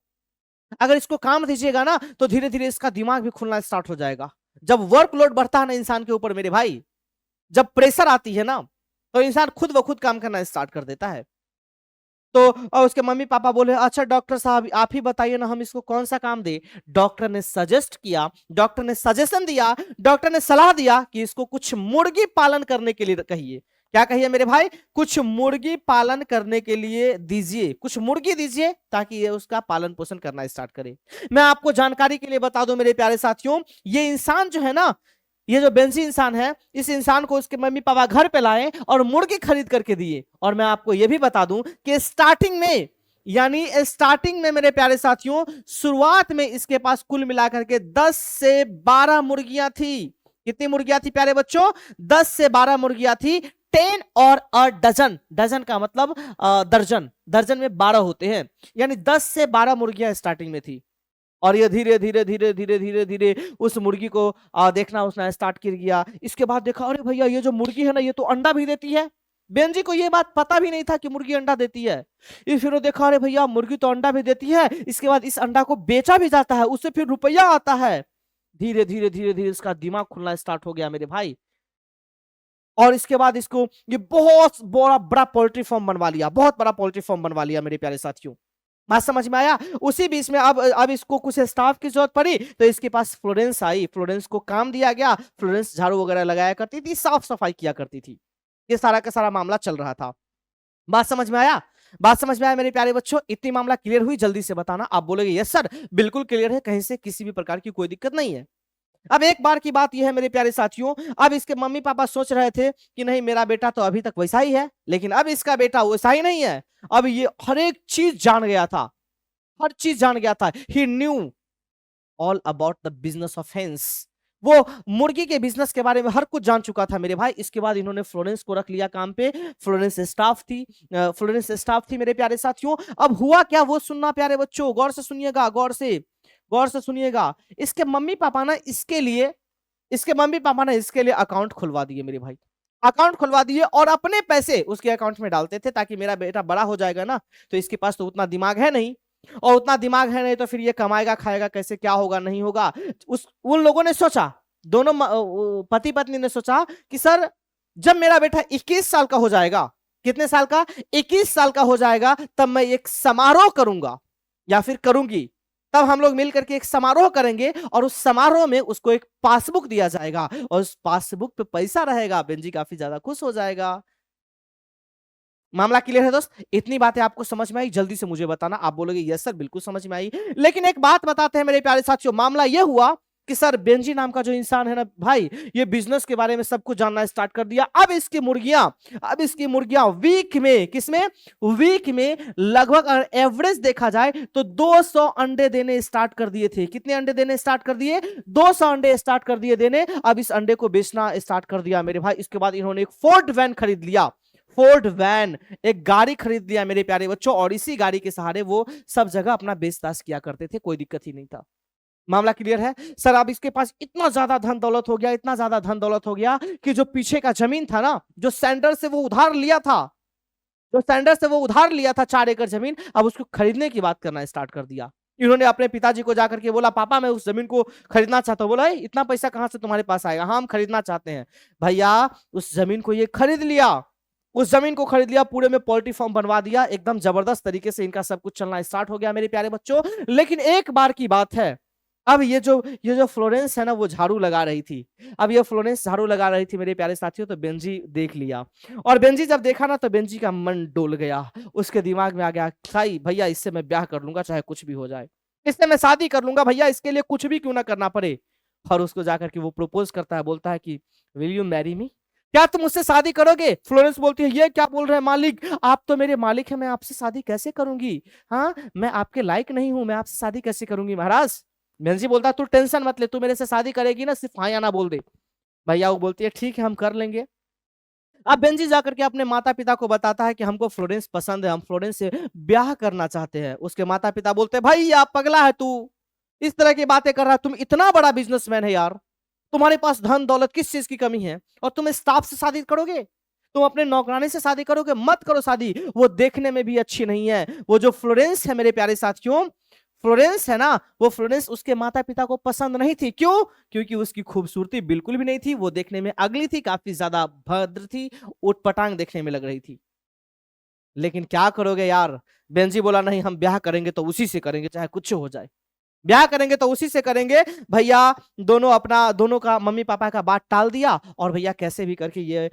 अगर इसको काम दीजिएगा ना तो धीरे धीरे इसका दिमाग भी खुलना स्टार्ट हो जाएगा। जब वर्कलोड बढ़ता है ना इंसान के ऊपर मेरे भाई, जब प्रेशर आती है ना, तो इंसान खुद ब खुद काम करना स्टार्ट कर देता है। तो उसके मम्मी पापा बोले अच्छा डॉक्टर साहब आप ही बताइए ना, हम इसको कौन सा काम दे। डॉक्टर ने सजेस्ट किया, डॉक्टर ने सजेशन दिया, डॉक्टर ने सलाह दिया कि इसको कुछ मुर्गी पालन करने के लिए कहिए। क्या कहिए मेरे भाई, कुछ मुर्गी पालन करने के लिए दीजिए, कुछ मुर्गी दीजिए ताकि ये उसका पालन पोषण करना स्टार्ट करे। मैं आपको जानकारी के लिए बता दूं मेरे प्यारे साथियों, ये इंसान जो है ना, ये जो बेंजी इंसान है, इस इंसान को उसके मम्मी पापा घर पे लाए और मुर्गी खरीद करके दिए। और मैं आपको यह भी बता दूं कि स्टार्टिंग में मेरे प्यारे साथियों, शुरुआत में इसके पास कुल मिलाकर के 10 से 12 मुर्गियां थी। कितनी मुर्गियां थी प्यारे बच्चों, 10 से 12 मुर्गियां थी। 10 और अ डजन, डजन का मतलब दर्जन, दर्जन में 12 होते हैं, यानी 10 से 12 मुर्गियां स्टार्टिंग में थी। और ये धीरे धीरे धीरे धीरे धीरे धीरे उस मुर्गी को देखना उसने स्टार्ट कर दिया। इसके बाद देखा अरे भैया ये जो मुर्गी है ना, ये तो अंडा भी देती है। बेंजी को ये बात पता भी नहीं था कि मुर्गी अंडा देती है। फिर वो देखा अरे भैया मुर्गी तो अंडा भी देती है, इसके बाद इस अंडा को बेचा भी जाता है, उससे फिर रुपया आता है। धीरे धीरे धीरे धीरे इसका दिमाग खुलना स्टार्ट हो गया मेरे भाई। और इसके बाद इसको ये बहुत बड़ा पोल्ट्री फार्म बनवा लिया, बहुत बड़ा पोल्ट्री फार्म बनवा लिया मेरे प्यारे साथियों। बात समझ में आया। उसी बीच में अब इसको कुछ स्टाफ की जरूरत पड़ी, तो इसके पास फ्लोरेंस आई, फ्लोरेंस को काम दिया गया। फ्लोरेंस झाड़ू वगैरह लगाया करती थी, साफ सफाई किया करती थी। ये सारा का सारा मामला चल रहा था। बात समझ में आया, बात समझ में आया मेरे प्यारे बच्चों। इतनी मामला क्लियर हुई, जल्दी से बताना। आप बोलोगे यस सर बिल्कुल क्लियर है, कहीं से किसी भी प्रकार की कोई दिक्कत नहीं है। अब एक बार की बात यह है मेरे प्यारे साथियों, अब इसके मम्मी पापा सोच रहे थे कि नहीं मेरा बेटा तो अभी तक वैसा ही है, लेकिन अब इसका बेटा वैसा ही नहीं है। अब ये हर एक चीज जान गया था, हर चीज जान गया था। He knew all about the business of hens. वो मुर्गी के बिजनेस के बारे में हर कुछ जान चुका था मेरे भाई। इसके बाद इन्होंने फ्लोरेंस को रख लिया काम पे। फ्लोरेंस स्टाफ थी मेरे प्यारे साथियों। अब हुआ क्या वो सुनना प्यारे बच्चों, गौर से सुनिएगा, गौर से सुनिएगा। इसके मम्मी पापा ना इसके लिए अकाउंट खुलवा दिए मेरे भाई, अकाउंट खुलवा दिए, और अपने पैसे उसके अकाउंट में डालते थे, ताकि मेरा बेटा बड़ा हो जाएगा ना, तो इसके पास तो उतना दिमाग है नहीं, और उतना दिमाग है नहीं तो फिर ये कमाएगा खाएगा कैसे, क्या होगा नहीं होगा। उन लोगों ने सोचा, दोनों पति पत्नी ने सोचा कि सर जब मेरा बेटा 21 साल का हो जाएगा, कितने साल का, 21 साल का हो जाएगा, तब मैं एक समारोह करूंगा या फिर करूंगी। तब हम लोग मिलकर के एक समारोह करेंगे, और उस समारोह में उसको एक पासबुक दिया जाएगा, और उस पासबुक पे पैसा रहेगा। बेंजी काफी ज्यादा खुश हो जाएगा। मामला क्लियर है दोस्त, इतनी बातें आपको समझ में आई, जल्दी से मुझे बताना। आप बोलोगे यस सर बिल्कुल समझ में आई। लेकिन एक बात बताते हैं मेरे प्यारे साथियों, मामला यह हुआ कि सर बेंजी नाम का जो इंसान है ना भाई, ये बिजनेस के बारे में सब कुछ जानना स्टार्ट कर दिया। अब इसकी मुर्गियां वीक में, किसमें, वीक में लगभग एवरेज देखा जाए तो 200 अंडे देने स्टार्ट कर दिए थे। कितने अंडे देने स्टार्ट कर दिए, 200 अंडे स्टार्ट कर दिए देने। अब इस अंडे को बेचना स्टार्ट कर दिया मेरे भाई। इसके बाद इन्होंने एक फोर्ड वैन खरीद लिया, फोर्ड वैन, एक गाड़ी खरीद लिया मेरे प्यारे बच्चों, और इसी गाड़ी के सहारे वो सब जगह अपना बेचताश किया करते थे, कोई दिक्कत ही नहीं था। मामला क्लियर है सर। अब इसके पास इतना ज्यादा धन दौलत हो गया, इतना ज्यादा धन दौलत हो गया कि जो पीछे का जमीन था ना, जो सेंडर से वो उधार लिया था, 4 एकड़ जमीन, अब उसको खरीदने की बात करना स्टार्ट कर दिया। इन्होंने अपने पिताजी को जाकर के बोला पापा मैं उस जमीन को खरीदना चाहता हूं। बोला इतना पैसा कहां से तुम्हारे पास आएगा, हाँ हम खरीदना चाहते हैं। भैया उस जमीन को ये खरीद लिया, उस जमीन को खरीद लिया, पूरे में पोल्ट्री फार्म बनवा दिया, एकदम जबरदस्त तरीके से इनका सब कुछ चलना स्टार्ट हो गया मेरे प्यारे बच्चों। लेकिन एक बार की बात है, अब ये जो फ्लोरेंस है ना, वो झाड़ू लगा रही थी। अब ये फ्लोरेंस झाड़ू लगा रही थी मेरे प्यारे साथियों, तो बेंजी देख लिया। और बेंजी जब देखा ना, तो बेंजी का मन डोल गया। उसके दिमाग में आ गया, साई भैया इससे मैं ब्याह कर लूंगा, चाहे कुछ भी हो जाए, इससे मैं शादी कर लूंगा भैया, इसके लिए कुछ भी क्यों ना करना पड़े। और उसको जाकर के वो प्रपोज करता है, बोलता है कि विल यू मैरी मी, क्या तुम मुझसे शादी करोगे। फ्लोरेंस बोलती है, ये क्या बोल रहे हैं मालिक, आप तो मेरे मालिक हैं, मैं आपसे शादी कैसे करूंगी। हाँ, मैं आपके लायक नहीं हूं, मैं आपसे शादी कैसे करूंगी महाराज। बेंजी बोलता है, तू टेंशन मत ले, तू मेरे से शादी करेगी ना, सिर्फ हाँ या ना बोल दे। भैया वो बोलती है, ठीक है हम कर लेंगे। अब बेंजी जाकर के अपने माता पिता को बताता है कि हमको फ्लोरेंस पसंद है, हम फ्लोरेंस से ब्याह करना चाहते हैं। उसके माता पिता बोलते हैं, भाई आप पगला है तू, इस तरह की बातें कर रहा है, तुम इतना बड़ा बिजनेसमैन है यार, तुम्हारे पास धन दौलत किस चीज की कमी है, और तुम स्टाफ से शादी करोगे, तुम अपने नौकरानी से शादी करोगे, मत करो शादी, वो देखने में भी अच्छी नहीं है। वो जो फ्लोरेंस है मेरे प्यारे साथियों, फ्लोरेंस है ना, वो फ्लोरेंस उसके माता पिता को पसंद नहीं थी। क्यों? क्योंकि उसकी खूबसूरती बिल्कुल भी नहीं थी, वो देखने में अगली थी, काफी ज्यादा भद्र थी, उटपटांग देखने में लग रही थी। लेकिन क्या करोगे यार, बेंजी बोला, नहीं हम ब्याह करेंगे तो उसी से करेंगे, चाहे कुछ हो जाए, ब्याह करेंगे तो उसी से करेंगे। भैया दोनों का मम्मी पापा का बात टाल दिया, और भैया कैसे भी करके ये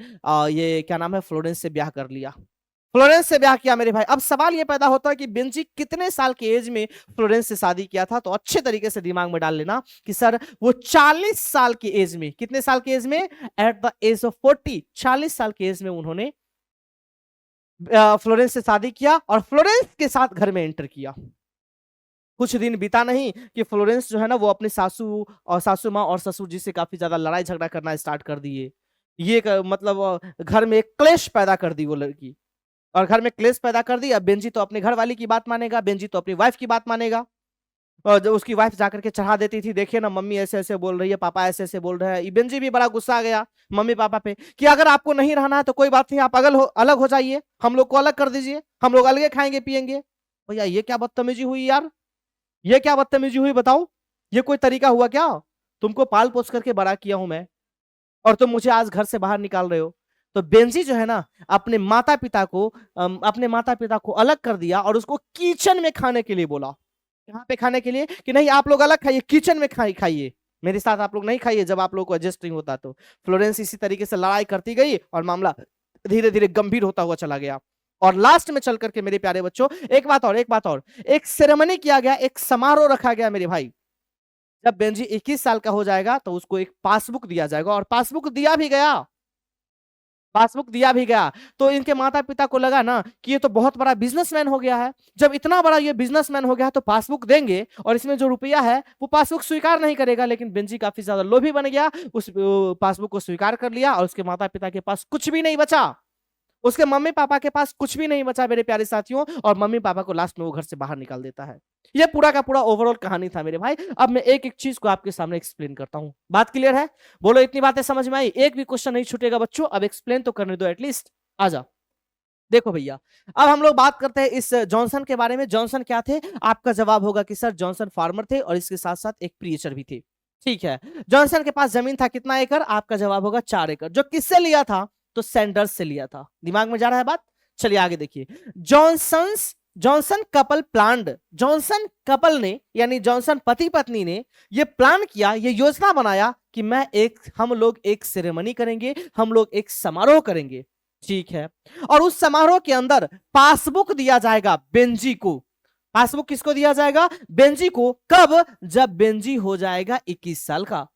क्या नाम है, फ्लोरेंस से ब्याह कर लिया। फ्लोरेंस से ब्याह किया मेरे भाई। अब सवाल ये पैदा होता है कि बेंजी कितने साल की एज में फ्लोरेंस से शादी किया था, तो अच्छे तरीके से दिमाग में डाल लेना कि सर वो 40 साल की एज में, कितने साल की एज में, एट द एज ऑफ 40, 40 साल की एज में उन्होंने फ्लोरेंस से शादी किया और फ्लोरेंस के साथ घर में एंटर किया। कुछ दिन बीता नहीं कि फ्लोरेंस जो है ना, वो अपनी सासू माँ और ससुर जी से काफी ज्यादा लड़ाई झगड़ा करना स्टार्ट कर दिए। मतलब घर में एक क्लेश पैदा कर दी वो लड़की, और घर में क्लेश पैदा कर दी। अब बेंजी तो अपने घर वाली की बात मानेगा, बेंजी तो अपनी वाइफ की बात मानेगा। और जब उसकी वाइफ जाकर के चढ़ा देती थी, देखिए ना मम्मी ऐसे ऐसे बोल रही है, पापा ऐसे ऐसे बोल रहे हैं, बेंजी भी बड़ा गुस्सा आ गया मम्मी पापा पे कि अगर आपको नहीं रहना है तो कोई बात नहीं, आप अलग हो जाइए, हम लोग को अलग कर दीजिए, हम लोग अलग खाएंगे पियेंगे। भैया ये क्या बदतमीजी हुई यार, ये क्या बदतमीजी हुई बताओ, ये कोई तरीका हुआ क्या। तुमको पाल पोस करके बड़ा किया हूं मैं, और तुम मुझे आज घर से बाहर निकाल रहे हो। तो बेंजी जो है ना, अपने माता पिता को अलग कर दिया, और उसको किचन में खाने के लिए बोला। यहाँ पे खाने के लिए कि नहीं आप लोग अलग खाइए, किचन में खाइए, मेरे साथ आप लोग नहीं खाइए, जब आप लोग को एडजस्ट नहीं होता। तो फ्लोरेंस इसी तरीके से लड़ाई करती गई, और मामला धीरे धीरे गंभीर होता हुआ चला गया। और लास्ट में चल करके मेरे प्यारे बच्चों, एक बात और, एक सेरेमनी किया गया, एक समारोह रखा गया मेरे भाई। जब बेंजी 21 साल का हो जाएगा तो उसको एक पासबुक दिया जाएगा, और पासबुक दिया भी गया। तो इनके माता पिता को लगा ना कि ये तो बहुत बड़ा बिजनेसमैन हो गया है, जब इतना बड़ा ये बिजनेसमैन हो गया है तो पासबुक देंगे, और इसमें जो रुपया है वो पासबुक स्वीकार नहीं करेगा। लेकिन बेंजी काफी ज्यादा लोभी बन गया, उस पासबुक को स्वीकार कर लिया, और उसके माता पिता के पास कुछ भी नहीं बचा, उसके मम्मी पापा के पास कुछ भी नहीं बचा मेरे प्यारे साथियों, और मम्मी पापा को लास्ट में वो घर से बाहर निकाल देता है। ये पूरा का पूरा ओवरऑल कहानी था मेरे भाई। अब मैं एक एक चीज को आपके सामने एक्सप्लेन करता हूं। बात क्लियर है? बोलो इतनी बातें समझ में आई? एक भी क्वेश्चन नहीं छूटेगा बच्चों, अब एक्सप्लेन तो करने दो एटलीस्ट। आ जा, देखो भैया, अब हम लोग बात करते हैं इस जॉनसन के बारे में। जॉनसन क्या थे? आपका जवाब होगा कि सर जॉनसन फार्मर थे, और इसके साथ साथ एक प्रीचर भी थे। ठीक है, जॉनसन के पास जमीन था कितना एकड़? आपका जवाब होगा 4 एकड़। जो किससे लिया था? तो सैंडर्स से लिया था। दिमाग में जा रहा है बात? चलिए आगे देखिए। Johnson couple planned, Johnson couple ने यानी जॉनसन पति पत्नी ने ये प्लान किया, ये योजना बनाया कि हम लोग एक सेरेमनी करेंगे, हम लोग एक समारोह करेंगे। ठीक है, और उस समारोह के अंदर पासबुक दिया जाएगा बेंजी को। पासबुक किसको दिया जाएगा? बेंजी को। कब? जब बेंजी हो जाएगा 21 साल का।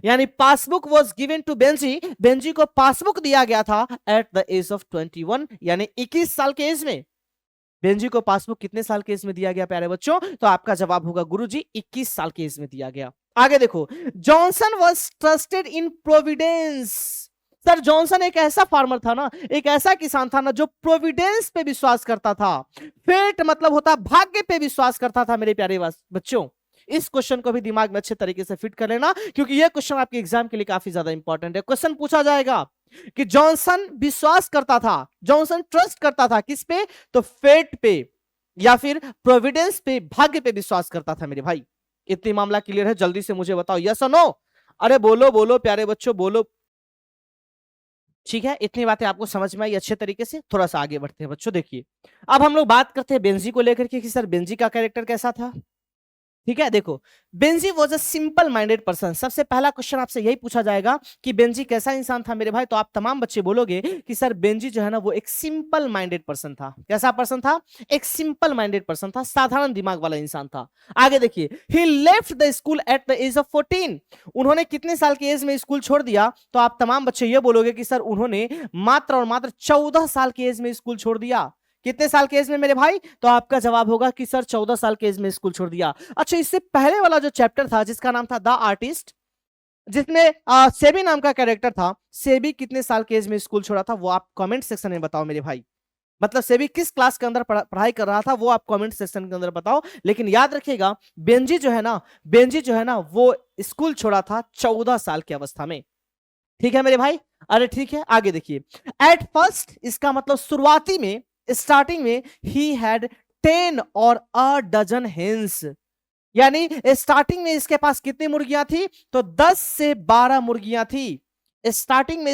यानी passbook was given to Benjy, Benjy को पासबुक दिया गया था एट द एज ऑफ 21, यानी 21 साल के एज में। बेंजी को पासबुक कितने साल के एज में दिया गया प्यारे बच्चों? तो आपका जवाब होगा गुरुजी 21 साल के एज में दिया गया। आगे देखो, Johnson was trusted in Providence. Sir Johnson एक ऐसा फार्मर था ना, एक ऐसा किसान था ना, जो प्रोविडेंस पे विश्वास करता था। फेट मतलब होता भाग्य पे विश्वास करता था मेरे प्यारे बच्चों। इस क्वेश्चन को भी दिमाग में अच्छे तरीके से फिट कर लेना, क्योंकि यह क्वेश्चन आपके एग्जाम के लिए काफी ज्यादा इंपॉर्टेंट है। क्वेश्चन पूछा जाएगा कि जॉनसन विश्वास करता था, जॉनसन ट्रस्ट करता था किस पे? तो फेट पे या फिर प्रोविडेंस पे, भाग्य पे विश्वास करता था मेरे भाई। इतनी मामला क्लियर है? जल्दी से मुझे बताओ, यस और नो। अरे बोलो बोलो प्यारे बच्चों, बोलो। ठीक है, इतनी बातें आपको समझ में आई अच्छे तरीके से। थोड़ा सा आगे बढ़ते हैं बच्चों, देखिए अब हम लोग बात करते हैं बेंजी को लेकर के कि सर बेंजी का कैरेक्टर कैसा था। ठीक है, देखो Benji was a simple minded person. सबसे पहला क्वेश्चन आपसे यही पूछा जाएगा कि बेंजी कैसा इंसान था मेरे भाई, तो आप तमाम बच्चे बोलोगे कि सर बेंजी जो है ना वो एक सिंपल माइंडेड पर्सन था। कैसा पर्सन था? एक सिंपल माइंडेड पर्सन था, साधारण दिमाग वाला इंसान था। आगे देखिए, he left the school at the age of 14। उन्होंने कितने साल की एज में स्कूल छोड़ दिया? तो आप तमाम बच्चे ये बोलोगे कि सर उन्होंने मात्र और मात्र 14 साल की एज में स्कूल छोड़ दिया। कितने साल के एज में मेरे भाई? तो आपका जवाब होगा कि सर 14 साल के एज में स्कूल छोड़ दिया। अच्छा, इससे पहले वाला जो चैप्टर था जिसका नाम था द आर्टिस्ट, जिसमें सेबी नाम का कैरेक्टर था, सेबी कितने साल के एज में स्कूल छोड़ा था वो आप कमेंट सेक्शन में बताओ मेरे भाई। मतलब सेबी किस क्लास के अंदर पढ़ाई कर रहा था वो आप कमेंट सेक्शन के अंदर बताओ। लेकिन याद रखिएगा बेंजी जो है ना वो स्कूल छोड़ा था 14 साल की अवस्था में। ठीक है मेरे भाई? अरे ठीक है, आगे देखिए। एट फर्स्ट, इसका मतलब शुरुआती में, स्टार्टिंग में, ही हैड 10 और अ डजन हेन्स। यानी स्टार्टिंग में इसके पास कितनी मुर्गियां थी? तो 10 से 12 मुर्गियां थी। स्टार्टिंग में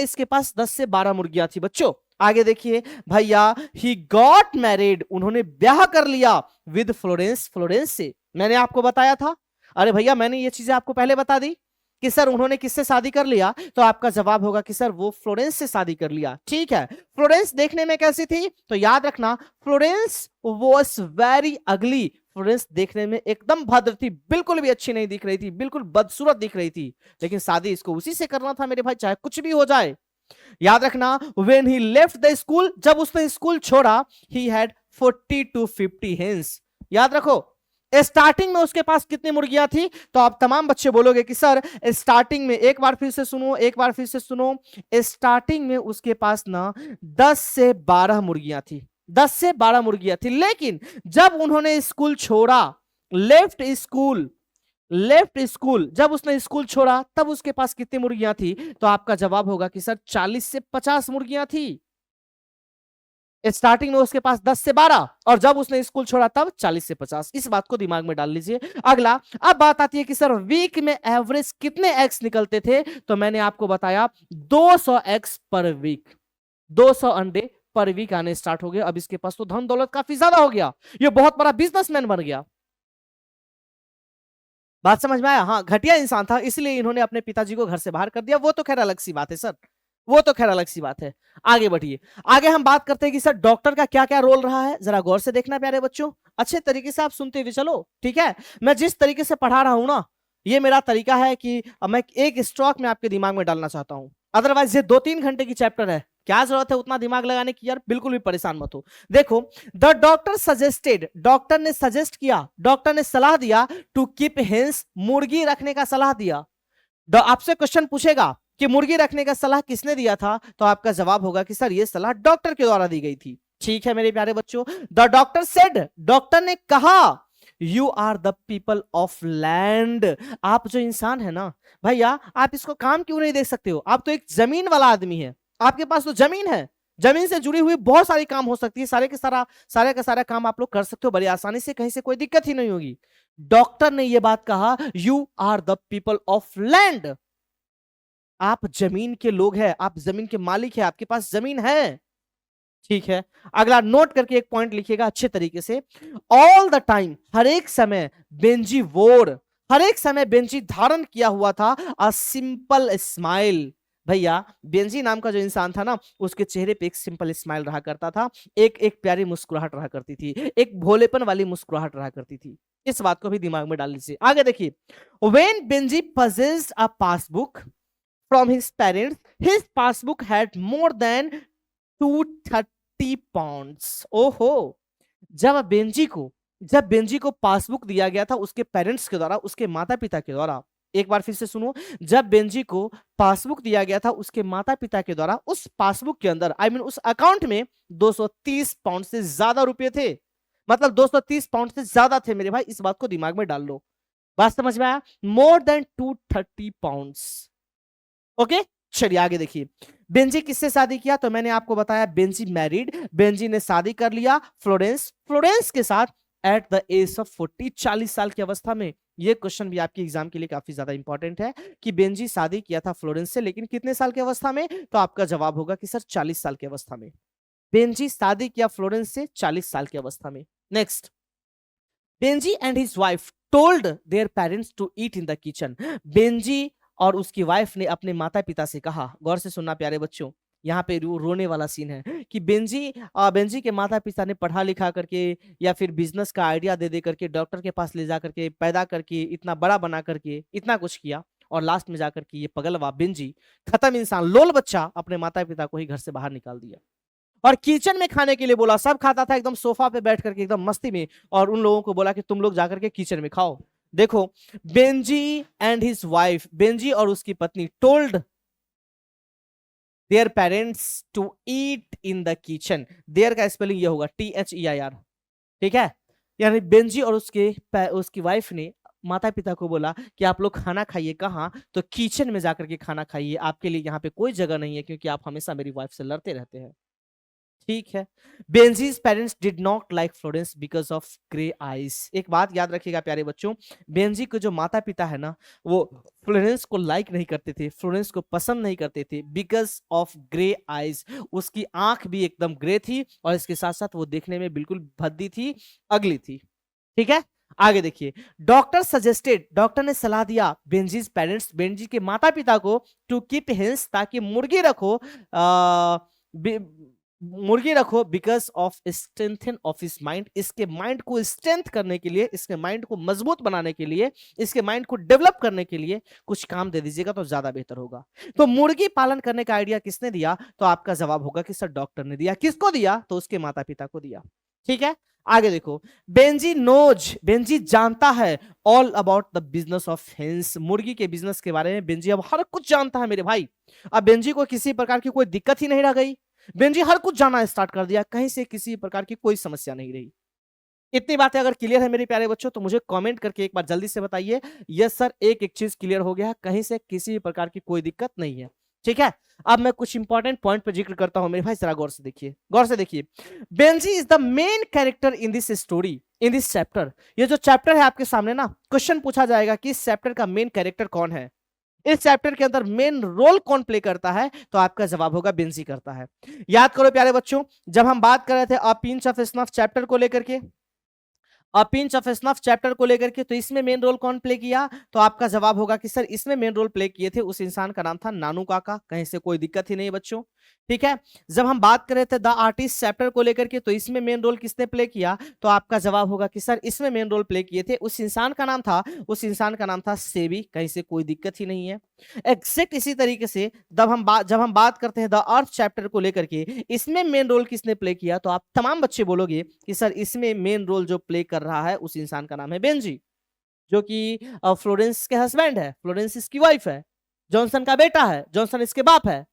इसके पास 10 से 12 मुर्गियां थी बच्चों। आगे देखिए भैया, ही गॉट मैरिड, उन्होंने ब्याह कर लिया विद फ्लोरेंस, फ्लोरेंस से। मैंने आपको बताया था, अरे भैया मैंने ये चीजें आपको पहले बता दी कि सर उन्होंने किससे शादी कर लिया, तो आपका जवाब होगा कि सर वो फ्लोरेंस से शादी कर लिया। ठीक है, फ्लोरेंस देखने में कैसी थी? तो याद रखना, Florence was very ugly. Florence देखने में एकदम भद्र थी, बिल्कुल भी अच्छी नहीं दिख रही थी, बिल्कुल बदसूरत दिख रही थी। लेकिन शादी इसको उसी से करना था मेरे भाई, चाहे कुछ भी हो जाए। याद रखना, when he left the school, जब उसने स्कूल छोड़ा, ही हैड 40 to 50 हेन्स। याद रखो, स्टार्टिंग में उसके पास कितनी मुर्गियां थी? तो आप तमाम बच्चे बोलोगे कि सर स्टार्टिंग में, एक बार फिर से सुनो, स्टार्टिंग में उसके पास ना 10 से 12 मुर्गियां थी, 10 से 12 मुर्गियां थी। लेकिन जब उन्होंने स्कूल छोड़ा, लेफ्ट स्कूल, जब उसने स्कूल छोड़ा तब उसके पास कितनी मुर्गियां थी? तो आपका जवाब होगा कि सर 40 से 50 मुर्गियां थी। स्टार्टिंग में उसके पास 10 से 12 और जब उसने स्कूल छोड़ा तब 40 से 50। इस बात को दिमाग में डाल लीजिए। अगला, अब बात आती है कि सर वीक में एवरेज कितने एग्स निकलते थे? तो मैंने आपको बताया 200 एग्स पर वीक, 200 अंडे पर वीक आने स्टार्ट हो गए। अब इसके पास तो धन दौलत काफी ज्यादा हो गया, ये बहुत बड़ा बिजनेसमैन बन गया। बात समझ में आया? हाँ, घटिया इंसान था इसलिए इन्होंने अपने पिताजी को घर से बाहर कर दिया, वो तो खैर अलग सी बात है सर, वो तो खैर अलग सी बात है। आगे बढ़िए, आगे हम बात करते हैं कि सर डॉक्टर का क्या क्या रोल रहा है। जरा गौर से देखना प्यारे बच्चों, अच्छे तरीके से आप सुनते हुए चलो। ठीक है, मैं जिस तरीके से पढ़ा रहा हूं ना, ये मेरा तरीका है कि मैं एक स्ट्रोक में आपके दिमाग में डालना चाहता हूं। अदरवाइज ये 2-3 घंटे की चैप्टर है, क्या जरूरत है उतना दिमाग लगाने की यार, बिल्कुल भी परेशान मत हो। देखो, द डॉक्टर सजेस्टेड, डॉक्टर ने सजेस्ट किया, डॉक्टर ने सलाह दिया, टू कीप हेंस, मुर्गी रखने का सलाह दिया। आपसे क्वेश्चन पूछेगा कि मुर्गी रखने का सलाह किसने दिया था, तो आपका जवाब होगा कि सर ये सलाह डॉक्टर के द्वारा दी गई थी। ठीक है मेरे प्यारे बच्चों, द डॉक्टर सेड, डॉक्टर ने कहा, you are the people of land, आप जो इंसान है ना भैया, आप इसको काम क्यों नहीं देख सकते हो? आप तो एक जमीन वाला आदमी है, आपके पास तो जमीन है, जमीन से जुड़ी हुई बहुत सारी काम हो सकती है, सारे का सारा काम आप लोग कर सकते हो बड़ी आसानी से, कहीं से कोई दिक्कत ही नहीं होगी। डॉक्टर ने यह बात कहा, you are the people of land, आप जमीन के लोग हैं, आप जमीन के मालिक हैं, आपके पास जमीन है। ठीक है, अगला नोट करके एक पॉइंट लिखिएगा अच्छे तरीके से, ऑल द टाइम, हर एक समय, बेंजी वोर, हर एक समय बेंजी धारण किया हुआ था अ सिंपल स्माइल। भैया बेंजी नाम का जो इंसान था ना, उसके चेहरे पे एक सिंपल स्माइल रहा करता था, एक एक प्यारी मुस्कुराहट रहा करती थी, एक भोलेपन वाली मुस्कुराहट रहा करती थी। इस बात को भी दिमाग में डाल लीजिए। आगे देखिए, when Benji possessed a passbook from his parents, his passbook had more than 230 pounds. ओहो, जब बेंजी को पासबुक दिया गया था उसके पेरेंट्स के द्वारा, उसके माता पिता के द्वारा, एक बार फिर से सुनो, जब बेंजी को पासबुक दिया गया था उसके माता पिता के द्वारा, उस पासबुक के अंदर उस अकाउंट में 230 पाउंड से ज्यादा रुपए थे। मतलब 230 पाउंड से ज्यादा थे मेरे भाई, इस बात को दिमाग में डाल लो। बात समझ में आया? More than 230 pounds. ओके, चलिए आगे देखिए, बेंजी किससे शादी किया? तो मैंने आपको बताया बेंजी मैरिड, बेंजी ने शादी कर लिया फ्लोरेंस के साथ एट द एज ऑफ 40, 40 साल की अवस्था में। ये क्वेश्चन भी आपके एग्जाम के लिए काफी ज्यादा इंपॉर्टेंट है कि बेंजी शादी किया था फ्लोरेंस से, लेकिन कितने साल की अवस्था में? तो आपका जवाब होगा कि सर 40 साल की अवस्था में। बेंजी शादी किया फ्लोरेंस से 40 साल की अवस्था में। Next, Benjy and his wife told their parents to eat in the kitchen. Benjy और उसकी वाइफ ने अपने माता पिता से कहा, गौर से सुनना प्यारे बच्चों, यहाँ पे रोने वाला सीन है कि बेंजी के माता पिता ने पढ़ा लिखा करके या फिर बिजनेस का आइडिया दे दे करके डॉक्टर के पास ले जा करके पैदा करके इतना बड़ा बना करके इतना कुछ किया, और लास्ट में जाकर के ये पगलवा बेंजी, खत्म इंसान, लोल बच्चा, अपने माता पिता को ही घर से बाहर निकाल दिया और किचन में खाने के लिए बोला। सब खाता था एकदम सोफा पे बैठ करके एकदम मस्ती में, और उन लोगों को बोला कि तुम लोग जाकर के किचन में खाओ। देखो, Benjy and his wife, Benjy और उसकी पत्नी told their parents to eat in the kitchen. Their का स्पेलिंग ये होगा THEIR, ठीक है। यानी बेंजी और उसकी वाइफ ने माता पिता को बोला कि आप लोग खाना खाइए कहाँ? तो किचन में जाकर के खाना खाइए, आपके लिए यहाँ पे कोई जगह नहीं है, क्योंकि आप हमेशा मेरी वाइफ से लड़ते रहते हैं। ठीक है। Benjy's parents did not like Florence because of grey eyes. एक बात याद रखिएगा प्यारे बच्चों, बेंजी के जो माता पिता है ना, वो फ्लोरेंस को लाइक नहीं करते थे, फ्लोरेंस को पसंद नहीं करते थे, बिकॉज ऑफ ग्रे आईज। उसकी आंख भी एकदम ग्रे थी, और इसके साथ साथ वो देखने में बिल्कुल भद्दी थी, अगली थी। ठीक है, आगे देखिए। डॉक्टर सजेस्टेड, डॉक्टर ने सलाह दिया बेंजीज पेरेंट्स, बेंजी के माता पिता को, टू कीप हेंस, ताकि मुर्गी रखो, मुर्गी रखो, because of strengthen of his mind, इसके माइंड को स्ट्रेंथ करने के लिए, इसके माइंड को मजबूत बनाने के लिए, इसके माइंड को डेवलप करने के लिए कुछ काम दे दीजिएगा तो ज्यादा बेहतर होगा। तो मुर्गी पालन करने का आइडिया किसने दिया? तो आपका जवाब होगा कि सर डॉक्टर ने दिया। किसको दिया? तो उसके माता पिता को दिया। ठीक है, आगे देखो। बेंजी नोज, बेंजी जानता है all about the business of hence, मुर्गी के बिजनेस के बारे में बेंजी अब हर कुछ जानता है मेरे भाई। अब बेंजी को किसी प्रकार की कोई दिक्कत ही नहीं रह गई, बेंजी हर कुछ जानना स्टार्ट कर दिया, कहीं से किसी प्रकार की कोई समस्या नहीं रही। इतनी बातें अगर क्लियर है मेरे प्यारे बच्चों तो मुझे कमेंट करके एक बार जल्दी से बताइए, यस सर एक एक चीज क्लियर हो गया, कहीं से किसी प्रकार की कोई दिक्कत नहीं है। ठीक है, अब मैं कुछ इंपॉर्टेंट पॉइंट पर जिक्र करता हूं मेरे भाई, जरा गौर से देखिए, गौर से देखिए। Benji is the main character in this story, in this chapter. ये जो चैप्टर है आपके सामने ना, क्वेश्चन पूछा जाएगा कि इस चैप्टर का मेन कैरेक्टर कौन है, इस चैप्टर के अंदर मेन रोल कौन प्ले करता है? तो आपका जवाब होगा बेंजी करता है। याद करो प्यारे बच्चों, जब हम बात कर रहे थे a pinch of snuff chapter को लेकर के, a pinch of snuff chapter को लेकर के, तो इसमें मेन रोल कौन प्ले किया? तो आपका जवाब होगा कि सर इसमें मेन रोल प्ले किए थे उस इंसान का नाम था नानू काका, कहीं से कोई दिक्कत ही नहीं बच्चों। ठीक है, जब हम बात कर रहे थे द आर्टिस्ट चैप्टर को लेकर के, तो इसमें मेन रोल किसने प्ले किया? तो आपका जवाब होगा कि सर इसमें मेन रोल प्ले किए थे उस इंसान का नाम था, उस इंसान का नाम था सेबी, कहीं से कोई दिक्कत ही नहीं है। एग्जैक्ट इसी तरीके से जब हम बात करते हैं द अर्थ चैप्टर को लेकर के, इसमें मेन रोल किसने प्ले किया? तो आप तमाम बच्चे बोलोगे कि सर इसमें मेन रोल जो प्ले कर रहा है उस इंसान का नाम है बेंजी, जो कि फ्लोरेंस के हस्बैंड है, फ्लोरेंस इसकी वाइफ है, जॉनसन का बेटा है, जॉनसन इसके बाप है।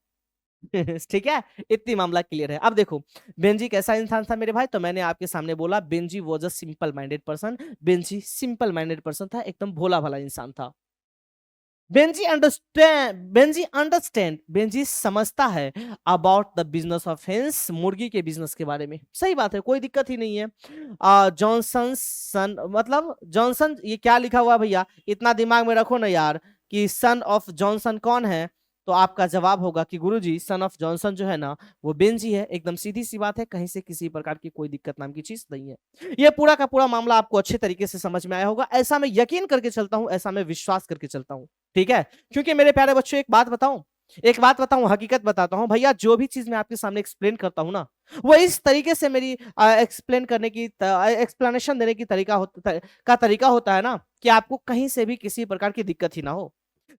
ठीक है, इतनी मामला क्लियर है। अब देखो बेंजी कैसा इंसान था मेरे भाई, तो मैंने आपके सामने बोला Benji was a simple minded person, Benji simple minded person था, एकदम भोला भाला इंसान था। बेंजी समझता है about the business of hence, मुर्गी के बिजनेस के बारे में। सही बात है, कोई दिक्कत ही नहीं है। जॉनसन सन, मतलब जॉनसन, ये क्या लिखा हुआ भैया, इतना दिमाग में रखो ना यार कि सन ऑफ जॉनसन कौन है? तो आपका जवाब होगा कि गुरुजी सन ऑफ जॉनसन जो है ना वो बेंजी है। एकदम सीधी सी बात है, कहीं से किसी प्रकार की कोई दिक्कत नाम की चीज नहीं है। ये पूरा का पूरा मामला आपको अच्छे तरीके से समझ में आया होगा, ऐसा मैं यकीन करके चलता हूं, ऐसा मैं विश्वास करके चलता हूं। ठीक है, क्योंकि मेरे प्यारे बच्चों एक बात बताऊं, हकीकत बताता हूं भैया, जो भी चीज मैं आपके सामने एक्सप्लेन करता हूं ना, वो इस तरीके से मेरी एक्सप्लेन करने की, एक्सप्लेनेशन देने की तरीका होता है ना कि आपको कहीं से भी किसी प्रकार की दिक्कत ही ना हो।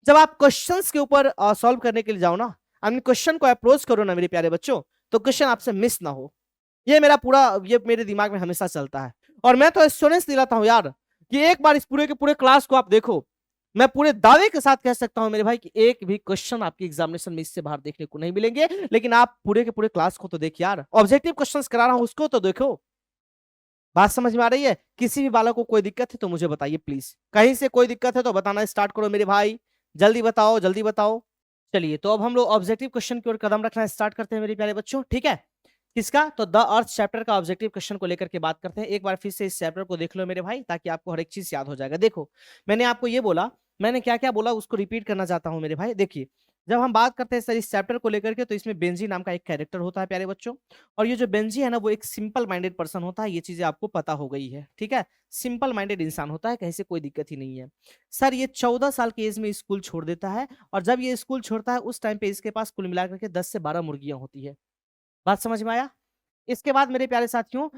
जब आप क्वेश्चंस के ऊपर सॉल्व करने के लिए जाओ ना, क्वेश्चन को अप्रोच करो ना मेरे प्यारे बच्चों, तो क्वेश्चन आपसे मिस ना हो, ये मेरे दिमाग में हमेशा चलता है। और मैं तो एश्योरेंस दिलाता हूं यार कि एक बार इस पूरे के पूरे क्लास को आप देखो, मैं पूरे दावे के साथ कह सकता हूं मेरे भाई कि एक भी क्वेश्चन आपके एग्जामिनेशन में इससे बाहर देखने को नहीं मिलेंगे। लेकिन आप पूरे के पूरे क्लास को तो देखिए यार, ऑब्जेक्टिव क्वेश्चंस करा रहा हूं उसको तो देखो। बात समझ में आ रही है? किसी भी बालक को कोई दिक्कत है तो मुझे बताइए प्लीज, कहीं से कोई दिक्कत है तो बताना स्टार्ट करो मेरे भाई, जल्दी बताओ जल्दी बताओ। चलिए, तो अब हम लोग ऑब्जेक्टिव क्वेश्चन की ओर कदम रखना स्टार्ट करते हैं मेरे प्यारे बच्चों। ठीक है, किसका? तो द अर्थ चैप्टर का ऑब्जेक्टिव क्वेश्चन को लेकर के बात करते हैं। एक बार फिर से इस चैप्टर को देख लो मेरे भाई, ताकि आपको हर एक चीज याद हो जाएगा। देखो, मैंने आपको ये बोला, मैंने क्या क्या बोला उसको रिपीट करना चाहता हूं मेरे भाई। देखिए, जब हम बात करते हैं सर इस चैप्टर को लेकर के, तो इसमें बेंजी नाम का एक कैरेक्टर होता है प्यारे बच्चों। और ये जो बेंजी है ना, वो एक सिंपल माइंडेड पर्सन होता है। ये चीजें आपको पता हो गई है, ठीक है। सिंपल माइंडेड इंसान होता है, कहीं से कोई दिक्कत ही नहीं है। सर ये 14 साल की एज में स्कूल छोड़ देता है, और जब ये स्कूल छोड़ता है उस टाइम पे इसके पास कुल मिलाकर के 10 से 12 मुर्गियां होती है। बात समझ में आया? इसके बाद मेरे प्यारे साथियों,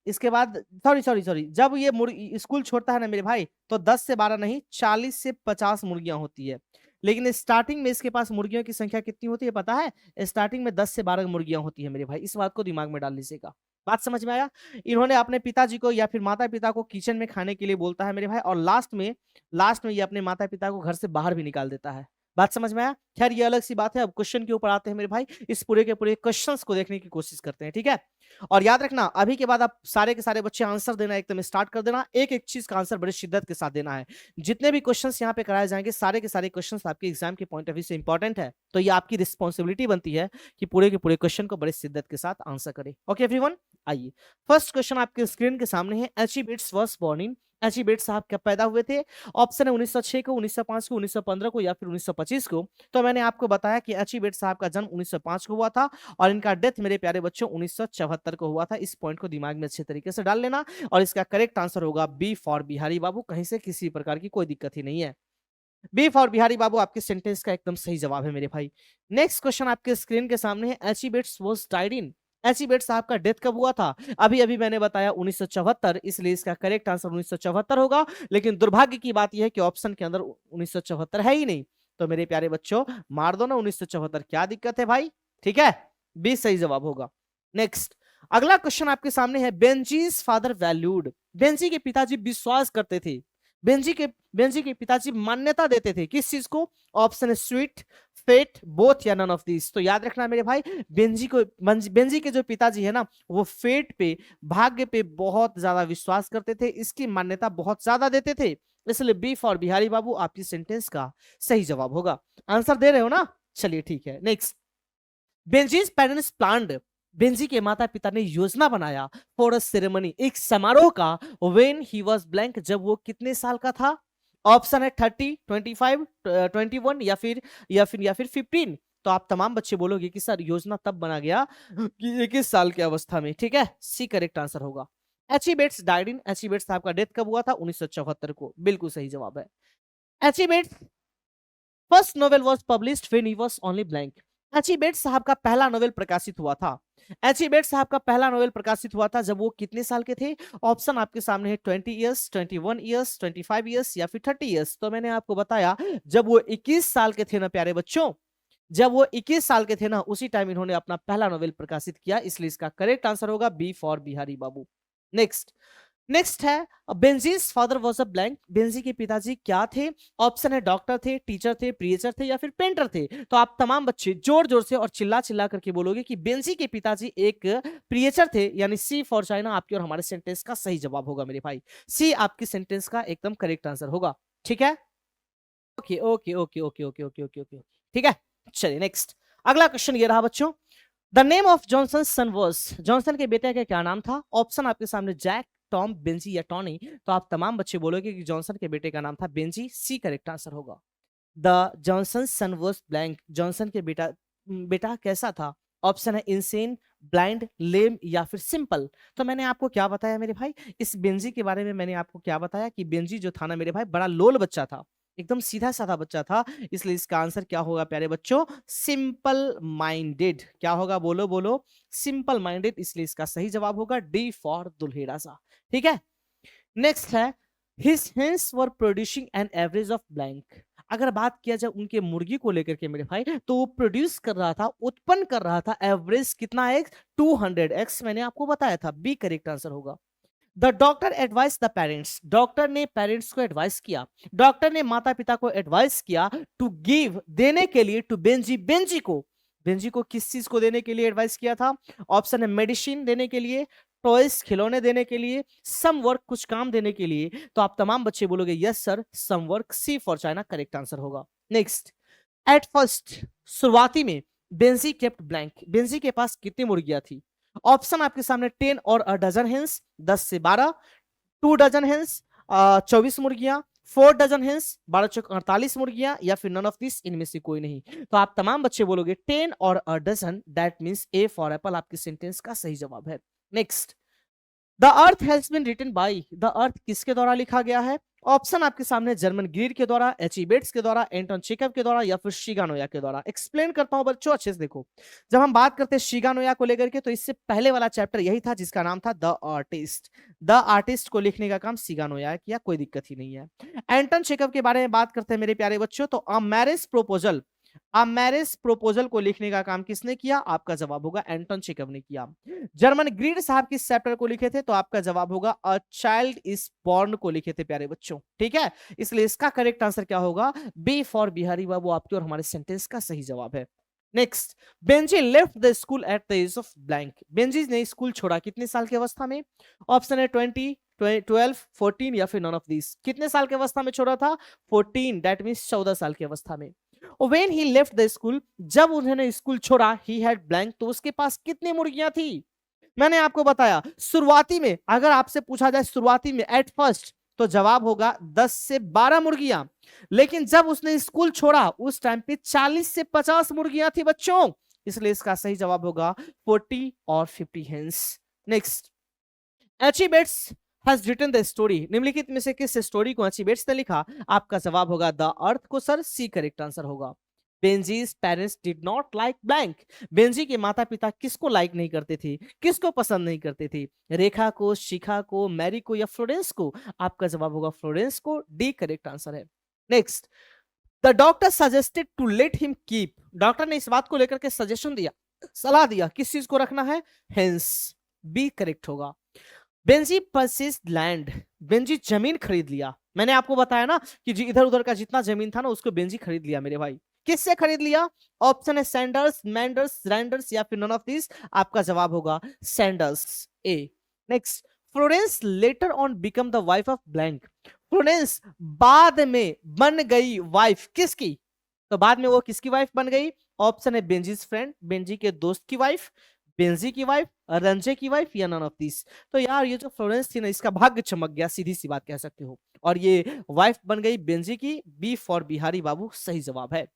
इसके बाद सॉरी सॉरी सॉरी, जब ये स्कूल छोड़ता है ना मेरे भाई, तो 10 से 12 नहीं, 40 से 50 मुर्गियां होती है। लेकिन स्टार्टिंग में इसके पास मुर्गियों की संख्या कितनी होती है पता है? स्टार्टिंग में 10 से 12 मुर्गियां होती है मेरे भाई। इस बात को दिमाग में डाल लीजिएगा। बात समझ में आया? इन्होंने अपने पिताजी को या फिर माता पिता को किचन में खाने के लिए बोलता है मेरे भाई, और लास्ट में ये अपने माता पिता को घर से बाहर भी निकाल देता है। बात समझ में आया? खैर ये अलग सी बात है। अब क्वेश्चन के ऊपर आते हैं मेरे भाई। इस पूरे के पूरे क्वेश्चंस को देखने की कोशिश करते हैं, ठीक है। और याद रखना, अभी के बाद आप सारे के सारे बच्चे आंसर देना एकदम स्टार्ट कर देना। एक एक चीज का आंसर बड़े शिद्दत के साथ देना है। जितने भी क्वेश्चंस यहाँ पे कराए जाएंगे, सारे के सारे क्वेश्चंस आपके एग्जाम के पॉइंट ऑफ व्यू से इंपॉर्टेंट है। तो ये आपकी रिस्पॉन्सिबिलिटी बनती है कि पूरे के पूरे क्वेश्चन को बड़े शिद्दत के साथ आंसर करें। ओके एवरीवन, आइए फर्स्ट क्वेश्चन आपके स्क्रीन के सामने है। H E Bates was born in, H E Bates साहब कब पैदा हुए थे? ऑप्शन है 1906 को, 1905 को, 1915 को, या फिर 1925 को। तो मैंने आपको बताया कि एच ई बेट्स साहब का जन्म 1905 को हुआ था, और इनका डेथ मेरे प्यारे बच्चों 1974 को हुआ था। इस पॉइंट को दिमाग में अच्छे तरीके से डाल लेना, और इसका करेक्ट आंसर होगा बी फॉर बिहारी बाबू। कहीं से किसी प्रकार की कोई दिक्कत ही नहीं है। बी फॉर बिहारी बाबू आपके सेंटेंस का एकदम सही जवाब है मेरे भाई। नेक्स्ट क्वेश्चन आपके स्क्रीन के सामने है। H E Bates was died in, H E Bates साहब का डेथ कब हुआ था? अभी अभी मैंने बताया 1974, इसलिए इसका करेक्ट आंसर 1974 होगा। लेकिन दुर्भाग्य की बात यह है कि ऑप्शन के अंदर 1974 है ही नहीं। तो मेरे प्यारे बच्चों, मार दो ना 1974, क्या दिक्कत है भाई? ठीक है, बी सही जवाब होगा। नेक्स्ट अगला क्वेश्चन आपके सामने है। बेंजीज फादर वैल्यूड, बेंजी के पिताजी विश्वास करते थे, बेंजी के पिताजी मान्यता देते थे किस चीज को? ऑप्शन है स्वीट, फेट, बोथ, या नन ऑफ दिस। तो याद रखना मेरे भाई, बेंजी के जो पिताजी है ना, वो फेट पे, भाग्य पे बहुत ज्यादा विश्वास करते थे। इसकी मान्यता बहुत ज्यादा देते थे। इसलिए बी फॉर बिहारी बाबू आपकी सेंटेंस का सही जवाब होगा। आंसर दे रहे हो ना? चलिए ठीक है। Next, Benjy's parents planned, Benji के माता पिता ने योजना बनाया फॉर अ सेरेमनी, एक समारोह का, व्हेन ही वाज ब्लैंक, जब वो कितने साल का था? ऑप्शन है 30, 25, 21, या फिर 15। तो आप तमाम बच्चे बोलोगे कि सर योजना तब बना गया कि 21 साल की अवस्था में, ठीक है। सी करेक्ट आंसर होगा। H E Bates died in, H E Bates साहब का डेथ कब हुआ था? 1974 को, बिल्कुल सही जवाब है। H E Bates first novel was published when he was only blank, H E Bates साहब का पहला नोवेल प्रकाशित हुआ था, एच ई बेट्स साहब का पहला नोवेल प्रकाशित हुआ था जब वो कितने साल के थे? ऑप्शन आपके सामने है 20 इयर्स, 21 इयर्स, 25 इयर्स, या फिर 30 इयर्स। तो मैंने आपको बताया, जब वो 21 साल के थे ना प्यारे बच्चों, जब वो 21 साल के थे ना, उसी टाइम इन्होंने अपना पहला नोवेल प्रकाशित किया। इसलिए इसका करेक्ट आंसर होगा B for Bihari Babu. Next next है, Benjy's father was a blank, Benjy के पिताजी क्या थे? ऑप्शन है डॉक्टर थे, टीचर थे, प्रिएचर थे, या फिर पेंटर थे। तो आप तमाम बच्चे जोर जोर से और चिल्ला चिल्ला करके बोलोगे कि बेंजी के पिताजी एक प्रिएचर थे, यानी सी फॉर चाइना आपके और हमारे सेंटेंस का सही जवाब होगा मेरे भाई। सी आपकी सेंटेंस का एकदम करेक्ट आंसर होगा, ठीक है। Okay okay okay okay okay okay okay okay, ठीक है। चलिए नेक्स्ट अगला क्वेश्चन ये रहा बच्चों। The name of Johnson son was, Johnson के बेटे का क्या नाम था? ऑप्शन आपके सामने जैक, टॉम, बेंजी, या टॉनी। तो आप तमाम बच्चे बोलोगे कि जॉनसन के बेटे का नाम था बेंजी। सी करेक्ट आंसर होगा। The Johnson son was blank, Johnson के बेटा कैसा था? ऑप्शन है इंसेन, ब्लाइंड, लेम, या फिर सिंपल। तो मैंने आपको क्या बताया मेरे भाई, इस बेंजी के बारे में मैंने आपको क्या बताया कि बेंजी जो था ना मेरे भाई, बड़ा लोल बच्चा था, एकदम सीधा साधा बच्चा था। इसलिए इसका आंसर क्या होगा प्यारे बच्चों? Simple minded. क्या होगा? बोलो बोलो, सिंपल माइंडेड। इसलिए इसका सही जवाब होगा डी फॉर दुल्हेड़ा सा, ठीक है। नेक्स्ट है, his hence were producing an average of blank. अगर बात किया जाए उनके मुर्गी को लेकर के मेरे भाई, तो वो प्रोड्यूस कर रहा था, उत्पन्न कर रहा था एवरेज कितना एक्स? 200 एक्स। मैंने आपको बताया था, बी करेक्ट आंसर होगा। The doctor advice the parents, doctor ने पेरेंट्स को एडवाइस किया, डॉक्टर ने माता पिता को एडवाइस किया टू गिव, देने के लिए, टू बेंजी, बेंजी को किस चीज को देने के लिए एडवाइस किया था? ऑप्शन है मेडिसिन देने के लिए, टॉयज खिलौने देने के लिए, सम वर्क कुछ काम देने के लिए। तो आप तमाम बच्चे बोलोगे yes sir, some work. C for China correct answer होगा। नेक्स्ट, एट फर्स्ट, शुरुआती में बेंजी केप्ट ब्लैंक, बेंजी के पास कितनी मुर्गियां थी? ऑप्शन आपके सामने 10 और अ डजन हेंस, 10 से 12, 2 डजन हेंस, 24 मुर्गियां, 4 डजन हेंस, 12 चौक 48 मुर्गियां, या फिर नन ऑफ दिस, इनमें से कोई नहीं। तो आप तमाम बच्चे बोलोगे 10 और a dozen, that means A for apple आपके सेंटेंस का सही जवाब है। Next, the Earth has been written by, the Earth किसके द्वारा लिखा गया है? ऑप्शन आपके सामने जर्मन ग्रीड के द्वारा, एच.ई. बेट्स के द्वारा, एंटन चेकव के द्वारा, या फिर शिगानोया के द्वारा। एक्सप्लेन करता हूं बच्चों, अच्छे से देखो। जब हम बात करते हैं शिगानोया को लेकर के, तो इससे पहले वाला चैप्टर यही था जिसका नाम था द आर्टिस्ट। द आर्टिस्ट को लिखने का काम शिगानोया किया, कोई दिक्कत ही नहीं है। एंटन चेकव के बारे में बात करते हैं मेरे प्यारे बच्चों, तो अ मैरिज प्रपोजल, अ मैरिज प्रपोजल को लिखने का काम किसने किया? आपका जवाब होगा एंटन चेकव ने किया। जर्मन ग्रीड साहब किस चैप्टर को लिखे थे? तो आपका जवाब होगा अ चाइल्ड इज बॉर्न को लिखे थे प्यारे बच्चों, ठीक है। इसलिए इसका करेक्ट आंसर क्या होगा? बी फॉर बिहारी बाबू आपके और हमारे सेंटेंस का सही जवाब है। Next, Benjy left the school at the age of blank, Benjy ने स्कूल छोड़ा कितने साल की अवस्था में? ऑप्शन है 20, 12, 14, या फिर नॉन ऑफ दिस। कितने साल की अवस्था में छोड़ा था? 14, दैट मींस 14 साल की अवस्था में। When he left the school, जब उन्होंने स्कूल छोड़ा, he had blank, तो उसके पास कितनी मुर्गियां थी? मैंने आपको बताया शुरुआती में, अगर आपसे पूछा जाए शुरुआती में एट फर्स्ट, तो जवाब होगा 10 से 12 मुर्गियां। लेकिन जब उसने स्कूल छोड़ा उस टाइम पे 40 से 50 मुर्गियां थी बच्चों। इसलिए इसका सही जवाब होगा 40 और 50 hens. Next, H E Bates has written the story, निम्नलिखित में से किस स्टोरी को एचिबेट्स ने लिखा? आपका जवाब होगा द अर्थ को सर, सी करेक्ट आंसर होगा। Benjy's parents did not like blank, Benjy के माता पिता किसको लाइक नहीं करते थे, किसको पसंद नहीं करते थे? रेखा को, शिखा को, मैरी को, या फ्लोरेंस को? आपका जवाब होगा फ्लोरेंस को, डी करेक्ट आंसर है। Next, the doctor suggested to let him keep, doctor ने इस बात को लेकर के सजेशन दिया, सलाह दिया, किस चीज को रखना है? हेंस, बी करेक्ट होगा। बेंजी परचेज्ड लैंड, बेंजी जमीन खरीद लिया। मैंने आपको बताया ना कि इधर उधर का जितना जमीन था ना उसको बेंजी खरीद लिया मेरे भाई। किससे खरीद लिया? ऑप्शन है सैंडर्स, मैंडर्स, रैंडर्स, या फिर नॉन ऑफ दिस। आपका जवाब होगा Sanders, A. Next, Florence later on become the wife of blank, Florence बाद में बन गई वाइफ किसकी? तो बाद में वो किसकी वाइफ बन गई? ऑप्शन है बेंजीज फ्रेंड, बेंजी के दोस्त की वाइफ, बेंजी की वाइफ, रंजे की वाइफ, या नन ऑफ दिस। तो यार ये जो फ्लोरेंस थी ना, इसका भाग्य चमक गया, सीधी सी बात कह सकते हो, और ये वाइफ बन गई बेंजी की, बी फॉर बिहारी बाबू सही जवाब है।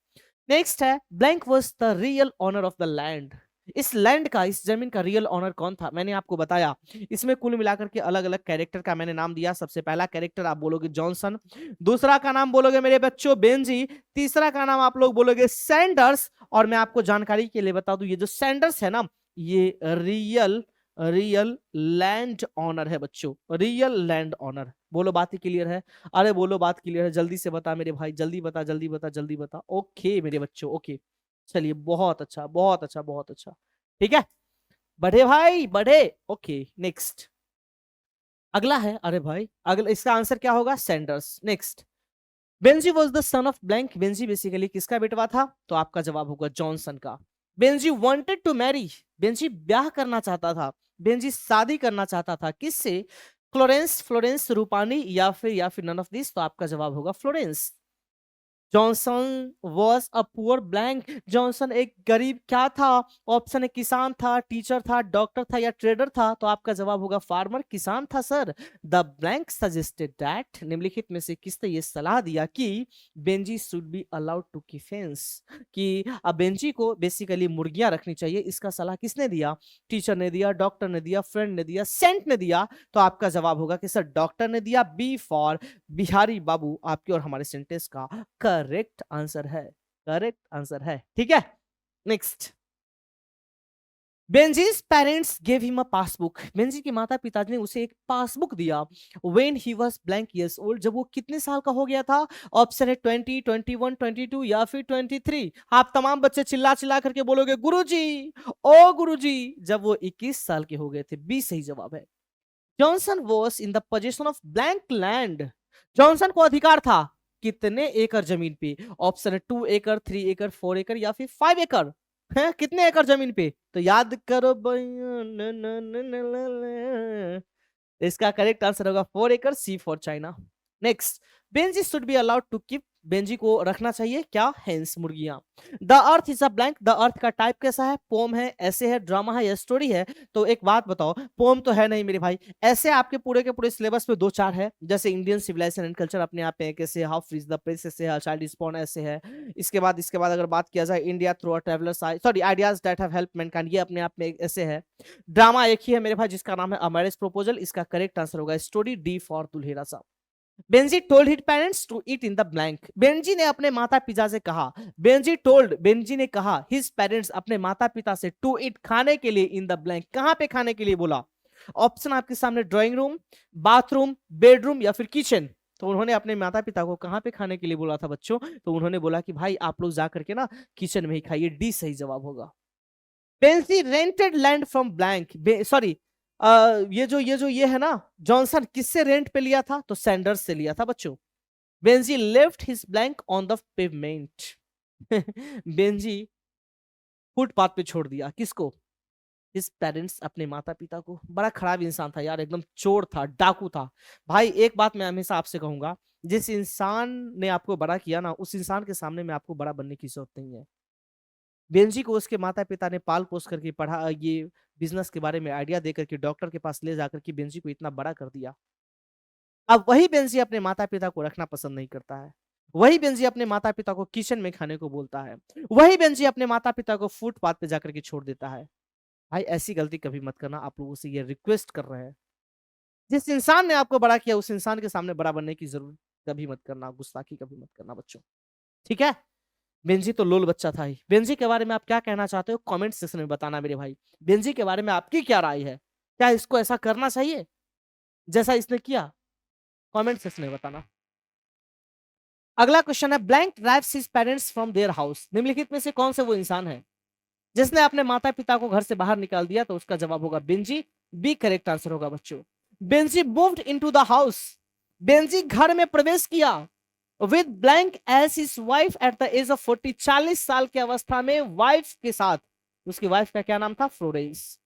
नेक्स्ट है, blank was the real owner of the land, इस लैंड का, इस जमीन का रियल ऑनर कौन था? मैंने आपको बताया इसमें कुल मिलाकर के अलग अलग कैरेक्टर का मैंने नाम दिया। सबसे पहला कैरेक्टर आप बोलोगे जॉनसन, दूसरा का नाम बोलोगे मेरे बच्चों बेंजी, तीसरा का नाम आप लोग बोलोगे सैंडर्स। और मैं आपको जानकारी के लिए बता दूं, ये जो सैंडर्स है ना, ये रियल रियल लैंड ऑनर है बच्चों, रियल लैंड ऑनर। बोलो बात ही क्लियर है? अरे बोलो बात क्लियर है, जल्दी से बता मेरे भाई, जल्दी बता, जल्दी बता, जल्दी बता। ओके मेरे बच्चों, ओके, चलिए बहुत अच्छा, बहुत अच्छा, बहुत अच्छा, ठीक है, बढ़े भाई बढ़े। ओके नेक्स्ट, अगला है, अरे भाई अगला, इसका आंसर क्या होगा? Sanders. Next, Benjy was the son of blank, Benjy basically किसका बेटवा था? तो आपका जवाब होगा जॉनसन का। Benjy wanted to marry, Benjy ब्याह करना चाहता था, बेंजी शादी करना चाहता था किससे? फ्लोरेंस, फ्लोरेंस रूपानी, या फिर नन ऑफ दिस। तो आपका जवाब होगा Florence. Johnson was a poor blank, Johnson एक गरीब क्या था? ऑप्शन है किसान था, टीचर था, डॉक्टर था, या ट्रेडर था। तो आपका जवाब होगा फार्मर, किसान था sir. The blank suggested that, निम्नलिखित में से किसने ये सलाह दिया कि Benjy should be allowed to keep hens, कि अब बेंजी को बेसिकली मुर्गियां रखनी चाहिए। इसका सलाह किसने दिया? टीचर ने दिया, डॉक्टर ने दिया, फ्रेंड ने दिया, सेंट ने दिया। तो आपका जवाब होगा कि सर डॉक्टर ने दिया, बी फॉर बिहारी बाबू आपके और हमारे सेंटेंस का करेक्ट आंसर है, करेक्ट आंसर है, ठीक है। Next, Benjy's parents gave him a passbook, Benjy के माता पिता ने उसे एक पासबुक दिया। When he was blank years old, जब वो कितने साल का हो गया था? ऑप्शन है 20, 21, 22, या फिर 23। आप तमाम बच्चे चिल्ला चिल्ला करके बोलोगे गुरुजी, ओ गुरुजी, जब वो 21 साल के हो गए थे, बी सही जवाब है। Johnson was in the position of blank land, Johnson को अधिकार था कितने एकड़ जमीन पे? ऑप्शन है 2 एकड़, 3 एकड़, 4 एकड़, या फिर 5 एकड़। है कितने एकड़ जमीन पे? तो याद करो भैया, न, न, न, न, न, न। इसका करेक्ट आंसर होगा 4 एकड़, C for China. Next, Benjy should be allowed to keep Benjy को रखना चाहिए क्या, हेंस मुर्गियां। The earth is a blank, the earth का टाइप कैसा है, पोम है, ऐसे है, ड्रामा है या स्टोरी है। तो एक बात बताओ, पोम तो है नहीं मेरे भाई, ऐसे आपके पूरे के पूरे सिलेबस में दो चार है, जैसे इंडियन सिविलाइजेशन एंड कल्चर अपने आप में कैसे, हाउ फ्रीज द प्लेस ऐसे है, चाइल्ड इज बोर्न ऐसे है। इसके बाद अगर बात किया जाए India through a travellers I, sorry ideas that have help Mankind, ये अपने आप में ऐसे है। ड्रामा एक ही है मेरे भाई जिसका नाम है अ मैरिज प्रपोजल, इसका करेक्ट आंसर होगा स्टोरी, डी फॉर दुल्हेरा साहब। Benjy told his parents to eat in the blank, Benjy ने अपने माता पिता से कहा, बेंजी ने कहा हिज पेरेंट्स अपने माता पिता से, टू ईट खाने के लिए, इन द ब्लैंक कहां पे खाने के लिए बोला। ऑप्शन आपके सामने ड्राइंग रूम, बाथरूम, बेडरूम या फिर किचन। तो उन्होंने अपने माता पिता को कहां पे खाने के लिए बोला था बच्चों, तो उन्होंने बोला कि भाई आप लोग जा करके ना किचन में ही खाइए, डी सही जवाब होगा। Benji rented land from blank, sorry ये है ना जॉनसन, किससे रेंट पे लिया था, तो सैंडर्स से लिया था बच्चों। Benji left his blank on the pavement, Benji footpath पे छोड़ दिया, किसको, हिज पेरेंट्स अपने माता पिता को। बड़ा खराब इंसान था यार, एकदम चोर था, डाकू था। भाई एक बात मैं हमेशा आपसे कहूंगा, जिस इंसान ने आपको बड़ा किया ना, उस इंसान के सामने में आपको बड़ा बनने की जरूरत नहीं है। बेंजी को उसके माता पिता ने पाल पोस करके पढ़ा, ये बिजनेस के बारे में आइडिया देकर के डॉक्टर के पास ले जाकर के बेंजी को इतना बड़ा कर दिया। अब वही बेंजी अपने माता पिता को रखना पसंद नहीं करता है, वही बेंजी अपने माता पिता को किचन में खाने को बोलता है, वही बेंजी अपने माता पिता को फुटपाथ पे जाकर के छोड़ देता है। भाई ऐसी गलती कभी मत करना, आप लोगों से ये रिक्वेस्ट कर रहे हैं। जिस इंसान ने आपको बड़ा किया उस इंसान के सामने बड़ा बनने की जरूरत कभी मत करना, गुस्ताखी कभी मत करना बच्चों, ठीक है। बेंजी तो लोल बच्चा था ही। बेंजी के बारे में आप क्या कहना चाहते हो कमेंट सेक्शन में बताना मेरे भाई, बेंजी के बारे में आपकी क्या राय है, क्या इसको ऐसा करना चाहिए जैसा इसने किया, कमेंट सेक्शन में बताना। अगला क्वेश्चन है, blank drives his parents from their house, निम्नलिखित में से कौन से वो इंसान है जिसने अपने माता पिता को घर से बाहर निकाल दिया, तो उसका जवाब होगा बेंजी, बी करेक्ट आंसर होगा बच्चों। Benjy moved into the house, Benjy घर में प्रवेश किया with blank as his wife at the age of 40, 40 साल की अवस्था में वाइफ के साथ, उसकी वाइफ का क्या नाम था, फ्लोरेंस।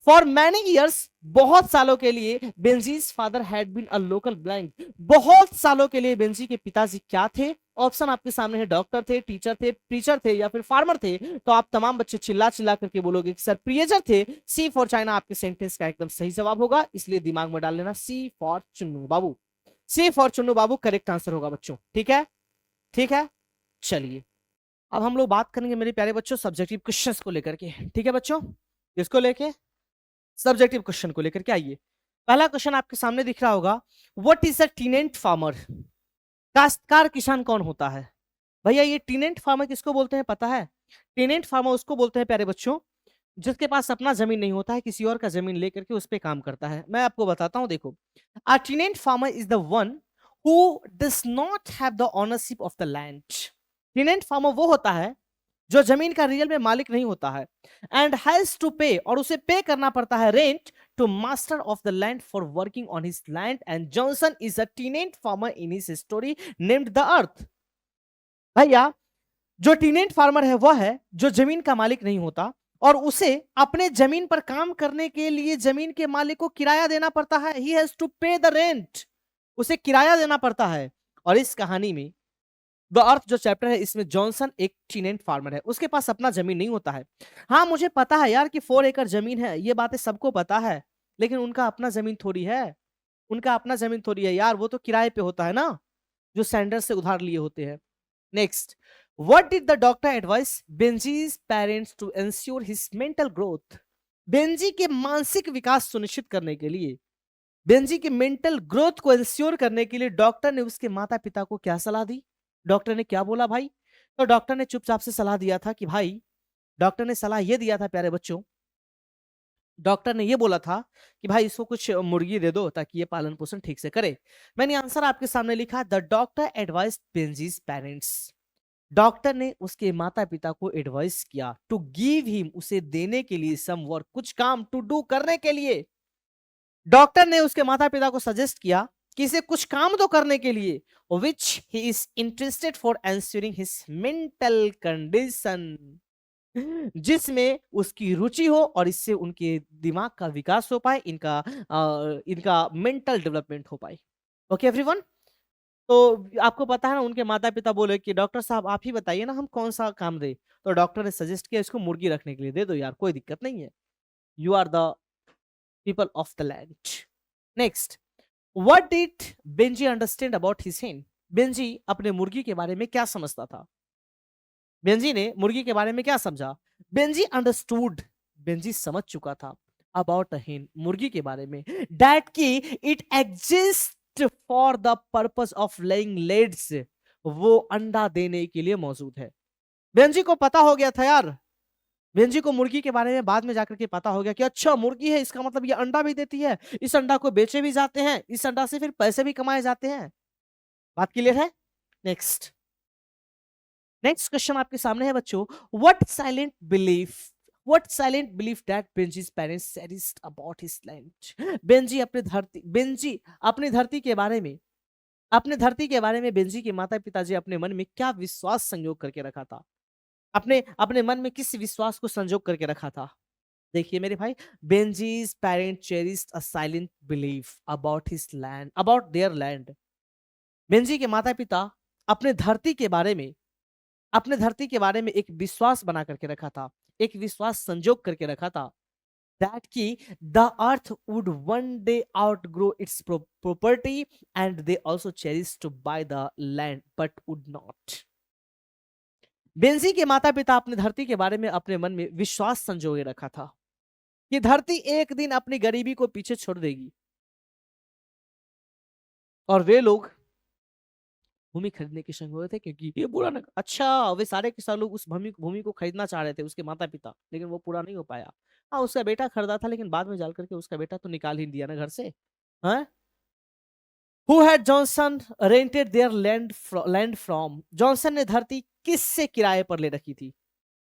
फॉर मैनी ईयर्स, बहुत सालों के लिए Benjy's father had been a local blank, बहुत सालों के लिए बेंजी के पिताजी क्या थे। ऑप्शन आपके सामने है, डॉक्टर थे, टीचर थे, प्रीचर थे या फिर फार्मर थे। तो आप तमाम बच्चे चिल्ला चिल्ला करके बोलोगे कि सर प्रीचर थे। सी फॉर चाइना आपके सेंटेंस का एकदम सही जवाब होगा, इसलिए दिमाग में डाल लेना C for Chunnu Babu, C for Chunnu Babu correct answer होगा बच्चों, ठीक है, ठीक है। चलिए अब हम लोग बात करेंगे मेरे प्यारे बच्चों सब्जेक्टिव क्वेश्चंस को लेकर के, ठीक है बच्चों, इसको लेके सब्जेक्टिव क्वेश्चन को लेकर के आइए। पहला क्वेश्चन आपके सामने दिख रहा होगा, what is a tenant farmer, काश्तकार किसान कौन होता है। भैया ये टीनेंट फार्मर किसको बोलते हैं पता है, टीनेंट फार्मर उसको बोलते हैं प्यारे बच्चों जिसके पास अपना जमीन नहीं होता है, किसी और का जमीन लेकर के उस पर काम करता है। मैं आपको बताता हूं, देखो, a tenant farmer is the one who does not have the ownership of the land. Tenant farmer वो होता है जो जमीन का रियल में मालिक नहीं होता है, एंड हैज टू पे, और उसे पे करना पड़ता है rent to master of the land for working on his land, and Johnson is a tenant farmer in his story named the Earth. भैया जो टीनेंट फार्मर है वह है जो जमीन का मालिक नहीं होता और उसे अपने जमीन पर काम करने के लिए जमीन के मालिक को किराया देना पड़ता है, ही हैज टू पे द रेंट, उसे किराया देना पड़ता है। और इस कहानी में द अर्थ जो चैप्टर है इसमें जॉनसन एक टीनेंट फार्मर है, उसके पास अपना जमीन नहीं होता है। हाँ मुझे पता है यार कि 4 एकड़ जमीन है, ये बातें सबको पता है, लेकिन उनका अपना जमीन थोड़ी है, उनका अपना जमीन थोड़ी है यार, वो तो किराए पे होता है ना, जो सैंडर्स से उधार लिए होते हैं। Next, what did the doctor advice Benjy's parents to ensure his mental growth. Benjy के मानसिक विकास सुनिश्चित करने के लिए, बेंजी के मेंटल ग्रोथ को एंश्योर करने के लिए डॉक्टर ने उसके माता पिता को क्या सलाह दी, डॉक्टर ने क्या बोला भाई, तो डॉक्टर ने चुपचाप से सलाह दिया था कि भाई, डॉक्टर ने सलाह यह दिया था प्यारे बच्चों, डॉक्टर ने यह बोला था कि भाई इसको कुछ मुर्गी दे दो ताकि ये पालन पोषण ठीक से करे। मैंने आंसर आपके सामने लिखा, the doctor advice Benjy's parents, doctor ने उसके माता पिता को एडवाइस किया टू गिव हिम, उसे देने के लिए, सम वर्क, कुछ काम, टू डू, करने के लिए। डॉक्टर ने उसके माता पिता को सजेस्ट किया कि इसे कुछ काम तो करने के लिए, which he is interested for ensuring his mental condition, जिसमें उसकी रुचि हो और इससे उनके दिमाग का विकास हो पाए, इनका मेंटल डेवलपमेंट हो पाए। ओके एवरीवन, तो आपको पता है ना, उनके माता पिता बोले कि डॉक्टर साहब आप ही बताइए ना हम कौन सा काम दे। तो डॉक्टर ने सजेस्ट किया इसको मुर्गी रखने के लिए, दे दो यार कोई दिक्कत नहीं है, you are the people of the land. Next, what did Benjy understand about his hen? Benjy अपने मुर्गी के बारे में क्या समझता था? बेंजी ने मुर्गी के बारे में क्या समझा? बेंजी अंडरस्टूड, बेंजी समझ चुका था अबाउट अ hen, मुर्गी के बारे में, दैट की it exist for the purpose of laying leads, वो अंडा देने के लिए मौजूद है। बेंजी को पता हो गया था यार, बेंजी को मुर्गी के बारे में बाद में जाकर के पता हो गया कि अच्छा मुर्गी है, इसका मतलब ये अंडा भी देती है, इस अंडा को बेचे भी जाते हैं, इस अंडा से फिर पैसे भी कमाए जाते हैं। बात क्लियर है? नेक्स्ट, नेक्स्ट क्वेश्चन आपके सामने है बच्चों, what silent belief that Benjy's parents cherished about his land? Benjy अपनी धरती के बारे में, अपने धरती के बारे में बेंजी के माता पिताजी अपने मन में क्या विश्वास संयोग करके रखा था? अपने अपने मन में किस विश्वास को संजोग करके रखा था? देखिए मेरे भाई, Benjy's parent cherished a silent belief about his land, about their land. Benjy के माता पिता अपने धरती के बारे में, अपने धरती के बारे में एक विश्वास बना करके रखा था, एक विश्वास संजोग करके रखा था, दैट की the Earth would one day outgrow its property and they also cherish to buy the land but would not. Benjy के माता पिता अपने धरती के बारे में अपने मन में विश्वास संजोगे रखा था कि धरती एक दिन अपनी गरीबी को पीछे छोड़ देगी और वे लोग भूमि खरीदने के संग हुए थे, क्योंकि ये पूरा न, अच्छा वे सारे किसान लोग उस भूमि भूमि को खरीदना चाह रहे थे, उसके माता पिता, लेकिन वो पूरा नहीं हो पाया। हाँ उसका बेटा खरीदा था, लेकिन बाद में जाकर करके उसका बेटा तो निकाल ही दिया ना घर से। हाँ, who had Johnson rented there land from? Johnson ने धरती किससे किराए पर ले रखी थी?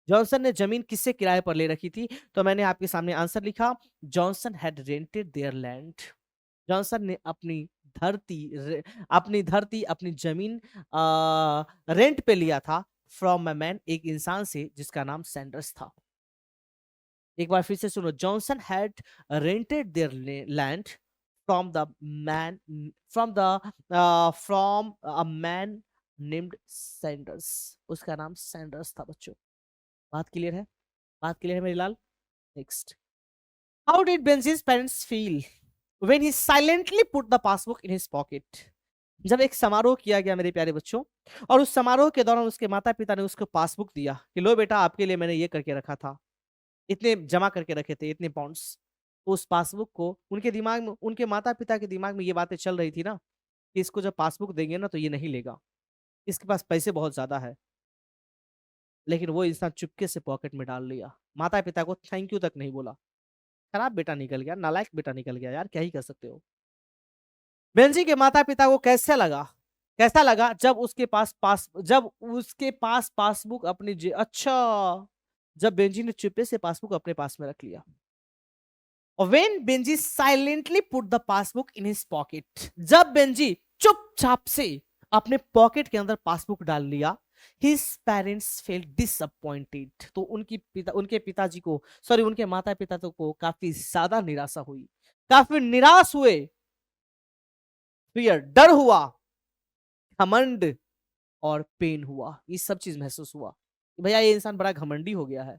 जॉनसन ने जमीन किससे किराए पर ले रखी थी? तो मैंने आपके सामने आंसर लिखा, Johnson had rented there land. Johnson ने धरती अपनी धरती, अपनी जमीन रेंट पे लिया था फ्रॉम अ मैन, एक इंसान से जिसका नाम सैंडर्स था। एक बार फिर से सुनो, Johnson had rented there land from the man, from a man named Sanders, उसका नाम सैंडर्स था बच्चों। बात क्लियर है? बात क्लियर है मेरी लाल? Next, how did Benjy's parents feel when he silently put the passbook in his pocket? जब एक समारोह किया गया मेरे प्यारे बच्चों, और उस समारोह के दौरान उसके माता पिता ने उसको पासबुक दिया कि लो बेटा आपके लिए मैंने ये करके रखा था, इतने जमा करके रखे थे, इतने पाउंड्स। उस पासबुक को उनके दिमाग में, उनके माता पिता के दिमाग में ये बातें चल रही थी ना कि इसको जब पासबुक देंगे ना तो ये नहीं लेगा, इसके पास पैसे बहुत ज्यादा है। लेकिन वो इंसान चुपके से पॉकेट में डाल लिया, माता पिता को थैंक यू तक नहीं बोला। खराब बेटा निकल गया, नालायक बेटा निकल गया यार, क्या ही कर सकते हो। बेंजी के माता पिता को कैसे लगा, कैसा लगा जब उसके पास पासबुक अच्छा, जब बेंजी ने चुप्पे से पासबुक अपने पास में रख लिया। और when Benji silently put the passbook in his pocket, जब बेंजी चुपचाप से अपने पॉकेट के अंदर पासबुक डाल लिया, हिज पेरेंट्स फेल्ट डिसअपॉइंटेड, तो उनके पिताजी को, सॉरी उनके माता पिता को काफी ज्यादा निराशा हुई, काफी निराश हुए। फियर, डर हुआ, घमंड और पेन हुआ, ये सब चीज महसूस हुआ कि भैया ये इंसान बड़ा घमंडी हो गया है,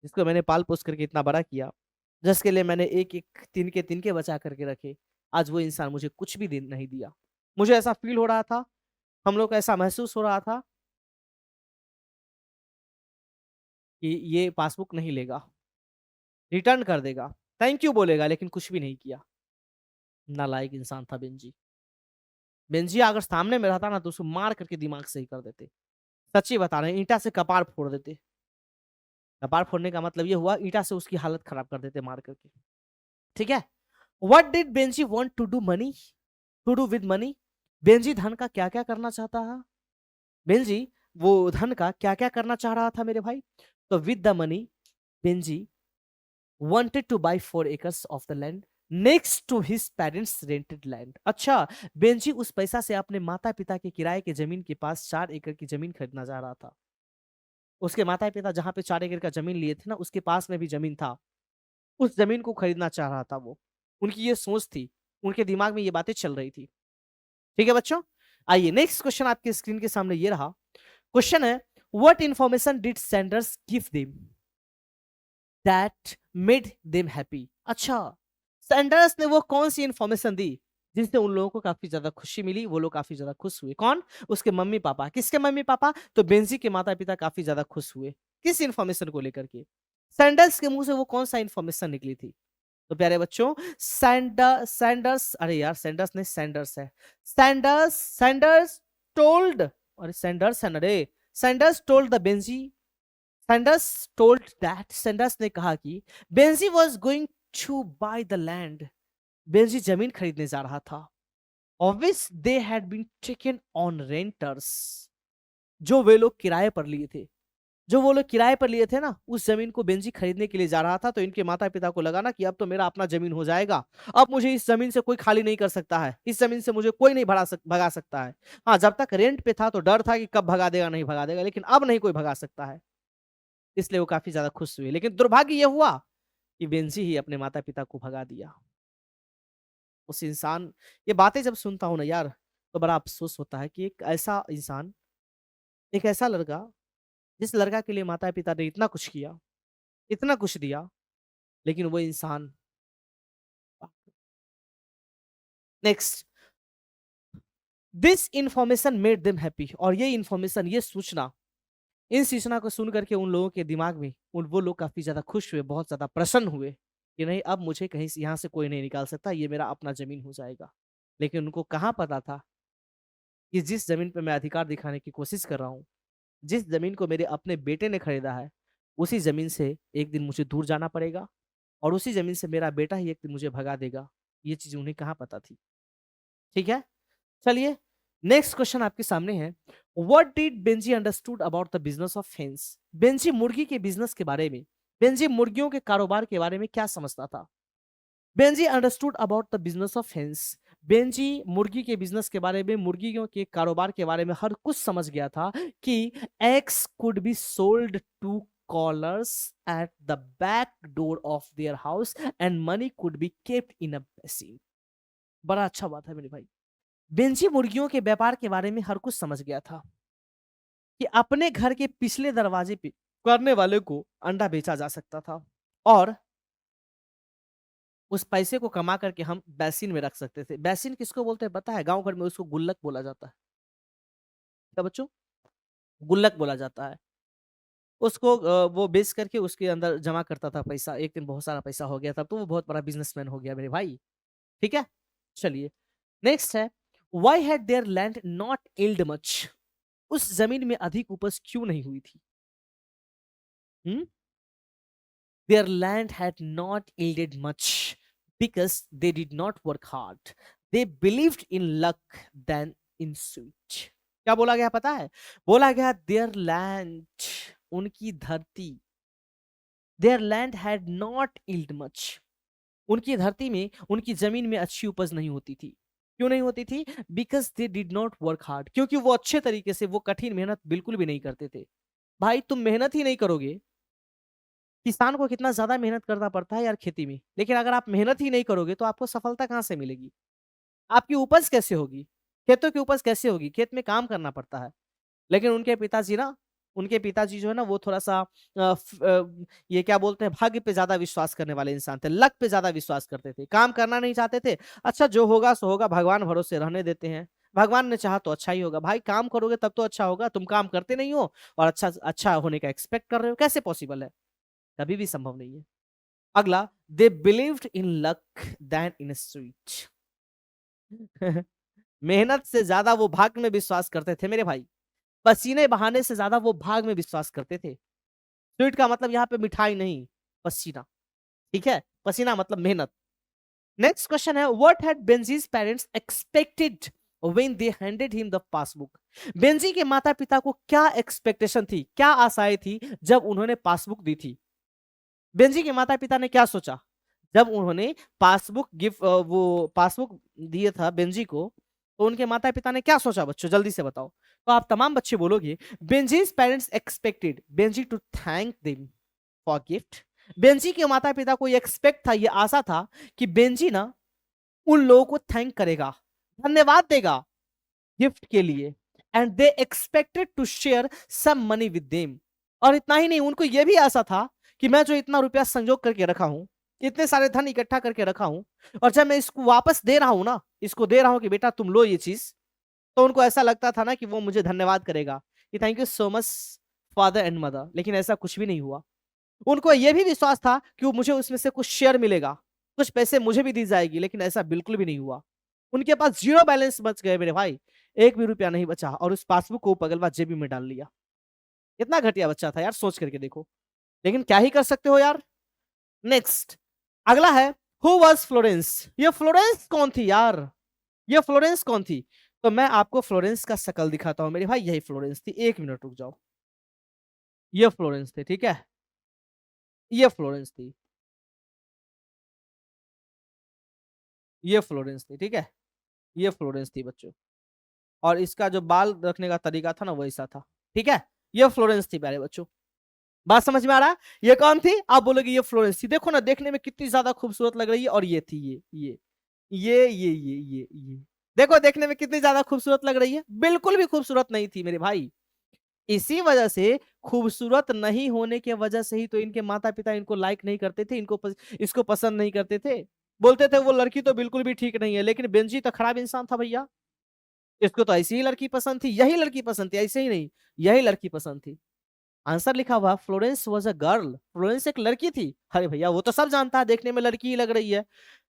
जिसको मैंने पाल पोस करके इतना बड़ा किया, जिसके लिए मैंने एक एक तिनके बचा करके रखे, आज वो इंसान मुझे कुछ भी नहीं दिया। मुझे ऐसा फील हो रहा था, हम लोग को ऐसा महसूस हो रहा था कि ये पासबुक नहीं लेगा, रिटर्न कर देगा, थैंक यू बोलेगा, लेकिन कुछ भी नहीं किया। नालायक इंसान था बेंजी। बेंजी अगर सामने में रहता ना तो उसको मार करके दिमाग सही कर देते, सच्ची बता रहे हैं, ईंटा से कपार फोड़ देते। कपार फोड़ने का मतलब ये हुआ ईंटा से उसकी हालत खराब कर देते मार करके। ठीक है, what did Benjy want to do money, to do with money? Benjy धन का क्या क्या करना चाहता है? बेंजी वो धन का क्या क्या करना चाह रहा था मेरे भाई? तो with the money Benji wanted to buy 4 acres of the land next to his parents rented land। अच्छा, बेंजी उस पैसा से अपने माता पिता के किराए के जमीन के पास 4 एकड़ की जमीन खरीदना चाह रहा था। उसके माता पिता जहां पे 4 एकड़ का जमीन लिए थे ना, उसके पास में भी जमीन था, उस जमीन को खरीदना चाह रहा था वो। उनकी ये सोच थी, उनके दिमाग में ये बातें चल रही थी। ठीक है बच्चों, आइए नेक्स्ट क्वेश्चन आपके स्क्रीन के सामने ये रहा। क्वेश्चन है, what information did Sanders give them that made them happy. अच्छा, सैंडर्स ने वो कौन सी इंफॉर्मेशन दी जिससे उन लोगों को काफी ज्यादा खुशी मिली, वो लोग काफी ज्यादा खुश हुए। कौन? उसके मम्मी पापा। किसके मम्मी पापा? तो बेंजी के माता पिता काफी ज्यादा खुश हुए। किस इंफॉर्मेशन को लेकर के? सैंडर्स के मुंह से वो कौन सा इंफॉर्मेशन निकली थी? तो प्यारे बच्चों, सैंडर्स, अरे यार सैंडर्स नहीं, सैंडर्स है। सैंडर्स टोल्ड, अरे सैंडर्स है ना रे। Sanders told the Benjy, Sanders told that, Sanders ने कहा कि Benjy was going to buy the land, Benjy जमीन खरीदने जा रहा था। Obvious they had been taken on renters, जो वे लोग किराए पर लिए थे। जो वो लोग किराए पर लिए थे ना, उस जमीन को बेंजी खरीदने के लिए जा रहा था। तो इनके माता पिता को लगा ना कि अब तो मेरा अपना जमीन हो जाएगा, अब मुझे इस जमीन से कोई खाली नहीं कर सकता है, इस जमीन से मुझे कोई नहीं भगा सकता है। हाँ, जब तक रेंट पे था तो डर था कि कब भगा देगा, नहीं भगा देगा, लेकिन अब नहीं कोई भगा सकता है। इसलिए वो काफी ज्यादा खुश हुए। लेकिन दुर्भाग्य यह हुआ कि बेंजी ही अपने माता पिता को भगा दिया। उस इंसान, ये बातें जब सुनता हूं ना यार, तो बड़ा अफसोस होता है कि एक ऐसा इंसान, एक ऐसा लड़का, जिस लड़का के लिए माता पिता ने इतना कुछ किया, इतना कुछ दिया, लेकिन वो इंसान। Next, this information made them happy, और ये इंफॉर्मेशन, ये सूचना, इन सूचना को सुन करके उन लोगों के दिमाग में, उन वो लोग काफी ज्यादा खुश हुए, बहुत ज्यादा प्रसन्न हुए कि नहीं, अब मुझे कहीं से यहाँ से कोई नहीं निकाल सकता, ये मेरा अपना जमीन हो जाएगा। लेकिन उनको कहाँ पता था कि जिस जमीन पे मैं अधिकार दिखाने की कोशिश कर रहा हूँ, जिस जमीन को मेरे अपने बेटे ने खरीदा है, उसी जमीन से एक दिन मुझे दूर जाना पड़ेगा, और उसी जमीन से मेरा बेटा ही एक दिन मुझे भगा देगा। ये चीज उन्हें कहाँ पता थी। ठीक है, चलिए नेक्स्ट क्वेश्चन आपके सामने है। What did Benji understood about the business of hence. Benji मुर्गी के बिजनेस के बारे में, बेंजी मुर्गियों के कारोबार के बारे में क्या समझता था? Benji understood about the business of hence, Benji मुर्गी के बिजनेस के बारे में, मुर्गियों के कारोबार के बारे में हर कुछ समझ गया था कि eggs could be sold to callers at the back door of their house and money could be kept in a basin. बड़ा अच्छा बात है मेरे भाई। बेंजी मुर्गियों के व्यापार के बारे में हर कुछ समझ गया था कि अपने घर के पिछले दरवाजे पे करने वाले को अंडा बेचा जा सकता था, और उस पैसे को कमा करके हम बेसिन में रख सकते थे। बेसिन किसको बोलते हैं पता है? गांव घर में उसको गुल्लक बोला जाता है। क्या बच्चों? गुल्लक बोला जाता है। उसको वो बेच करके उसके अंदर जमा करता था पैसा। एक दिन बहुत सारा पैसा हो गया था, तो वो बहुत बड़ा बिजनेसमैन हो गया मेरे भाई। ठीक है, चलिए नेक्स्ट है, why had there land not yield much. उस जमीन में अधिक उपज क्यों नहीं हुई थी? Their land had not yielded much because they did not work hard. They believed in luck than in sweet. क्या बोला गया पता है? बोला गया their land, उनकी धरती, their land had not yielded much. उनकी धरती में, उनकी जमीन में अच्छी उपज नहीं होती थी। क्यों नहीं होती थी? Because they did not work hard. क्योंकि वो अच्छे तरीके से, वो कठिन मेहनत बिल्कुल भी नहीं करते थे। भाई तुम मेहनत ही नहीं करोगे, किसान को कितना ज्यादा मेहनत करना पड़ता है यार खेती में, लेकिन अगर आप मेहनत ही नहीं करोगे तो आपको सफलता कहां से मिलेगी? आपकी उपज कैसे होगी? खेतों की उपज कैसे होगी? खेत में काम करना पड़ता है। लेकिन उनके पिताजी ना, उनके पिताजी जो है ना, वो थोड़ा सा ये क्या बोलते हैं, भाग्य पे ज्यादा विश्वास करने वाले इंसान थे, लक पे ज्यादा विश्वास करते थे, काम करना नहीं चाहते थे। अच्छा जो होगा सो होगा, भगवान भरोसे रहने देते हैं, भगवान ने चाहा तो अच्छा ही होगा। भाई काम करोगे तब तो अच्छा होगा, तुम काम करते नहीं हो और अच्छा अच्छा होने का एक्सपेक्ट कर रहे हो, कैसे पॉसिबल है? कभी भी संभव नहीं है। अगला, they believed in luck than in sweat. मेहनत से ज्यादा वो भाग्य में विश्वास करते थे मेरे भाई। पसीने बहाने से ज्यादा वो भाग में विश्वास करते थे। स्वीट का मतलब यहाँ पे मिठाई नहीं, पसीना। ठीक है, पसीना मतलब मेहनत। नेक्स्ट क्वेश्चन है, what had Benjy's parents expected when they handed him the passbook. Benjy के माता पिता को क्या एक्सपेक्टेशन थी, क्या आशाएं थी जब उन्होंने पासबुक दी थी? बेंजी के माता पिता ने क्या सोचा जब उन्होंने पासबुक गिफ्ट, वो पासबुक दिया था बेंजी को, तो उनके माता पिता ने क्या सोचा बच्चों, जल्दी से बताओ। तो आप तमाम बच्चे बोलोगे, Benjy's parents expected Benjy to thank them for gift. Benjy के माता पिता को ये एक्सपेक्ट था, ये आशा था कि बेंजी ना उन लोगों को थैंक करेगा, धन्यवाद देगा गिफ्ट के लिए, and they expected to share some money with them. और इतना ही नहीं, उनको यह भी आशा था कि मैं जो इतना रुपया संजोग करके रखा हूं, इतने सारे धन इकट्ठा करके रखा हूं, और जब मैं इसको वापस दे रहा हूं ना, इसको दे रहा हूं कि बेटा तुम लो ये चीज, तो उनको ऐसा लगता था ना कि वो मुझे धन्यवाद करेगा कि thank you so much father and mother. लेकिन ऐसा कुछ भी नहीं हुआ। उनको यह भी विश्वास था कि वो मुझे उसमें से कुछ शेयर मिलेगा, कुछ पैसे मुझे भी दी जाएगी, लेकिन ऐसा बिल्कुल भी नहीं हुआ। उनके पास जीरो बैलेंस बच गए मेरे भाई, एक भी रुपया नहीं बचा, और उस पासबुक को पगलवा जेबी में डाल लिया। इतना घटिया बच्चा था यार, सोच करके देखो। लेकिन क्या ही कर सकते हो यार। नेक्स्ट, अगला है, हु वाज फ्लोरेंस। ये फ्लोरेंस कौन थी यार, ये फ्लोरेंस कौन थी? तो मैं आपको फ्लोरेंस का शकल दिखाता हूं मेरे भाई, यही फ्लोरेंस थी। एक मिनट रुक जाओ, ये फ्लोरेंस थी, ठीक है, ये फ्लोरेंस थी, ये फ्लोरेंस थी, ठीक है, ये फ्लोरेंस थी बच्चों। और इसका जो बाल रखने का तरीका था ना, वैसा था, ठीक है। ये फ्लोरेंस थी प्यारे बच्चों। बात समझ में आ रहा है? ये कौन थी? आप बोलोगे ये फ्लोरेंस थी। देखो ना, देखने में कितनी ज्यादा खूबसूरत लग रही है। और ये थी, ये देखो, देखने में कितनी ज्यादा खूबसूरत लग रही है। बिल्कुल भी खूबसूरत नहीं थी मेरे भाई। इसी वजह से, खूबसूरत नहीं होने के वजह से ही तो इनके माता पिता इनको लाइक नहीं करते थे, इसको पसंद नहीं करते थे। बोलते थे वो लड़की तो बिल्कुल भी ठीक नहीं है। लेकिन बेंजी तो खराब इंसान था भैया, इसको तो ऐसी ही लड़की पसंद थी, यही लड़की पसंद थी, ऐसे ही नहीं, यही लड़की पसंद थी। आंसर लिखा हुआ, Florence was a girl. Florence एक लड़की थी। अरे भैया वो तो सब जानता है, देखने में लड़की ही लग रही है।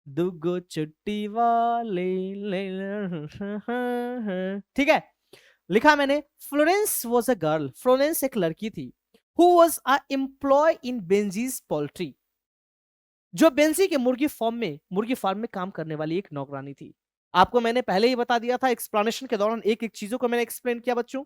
दुगो छुट्टी वाले ठीक है, लिखा मैंने, Florence was a girl. Florence एक लड़की थी, who was a employ in Benjy's poultry, जो बेंजी के मुर्गी फार्म में काम करने वाली एक नौकरानी थी। आपको मैंने पहले ही बता दिया था, एक्सप्लेनेशन के दौरान एक एक चीजों को मैंने एक्सप्लेन किया बच्चों।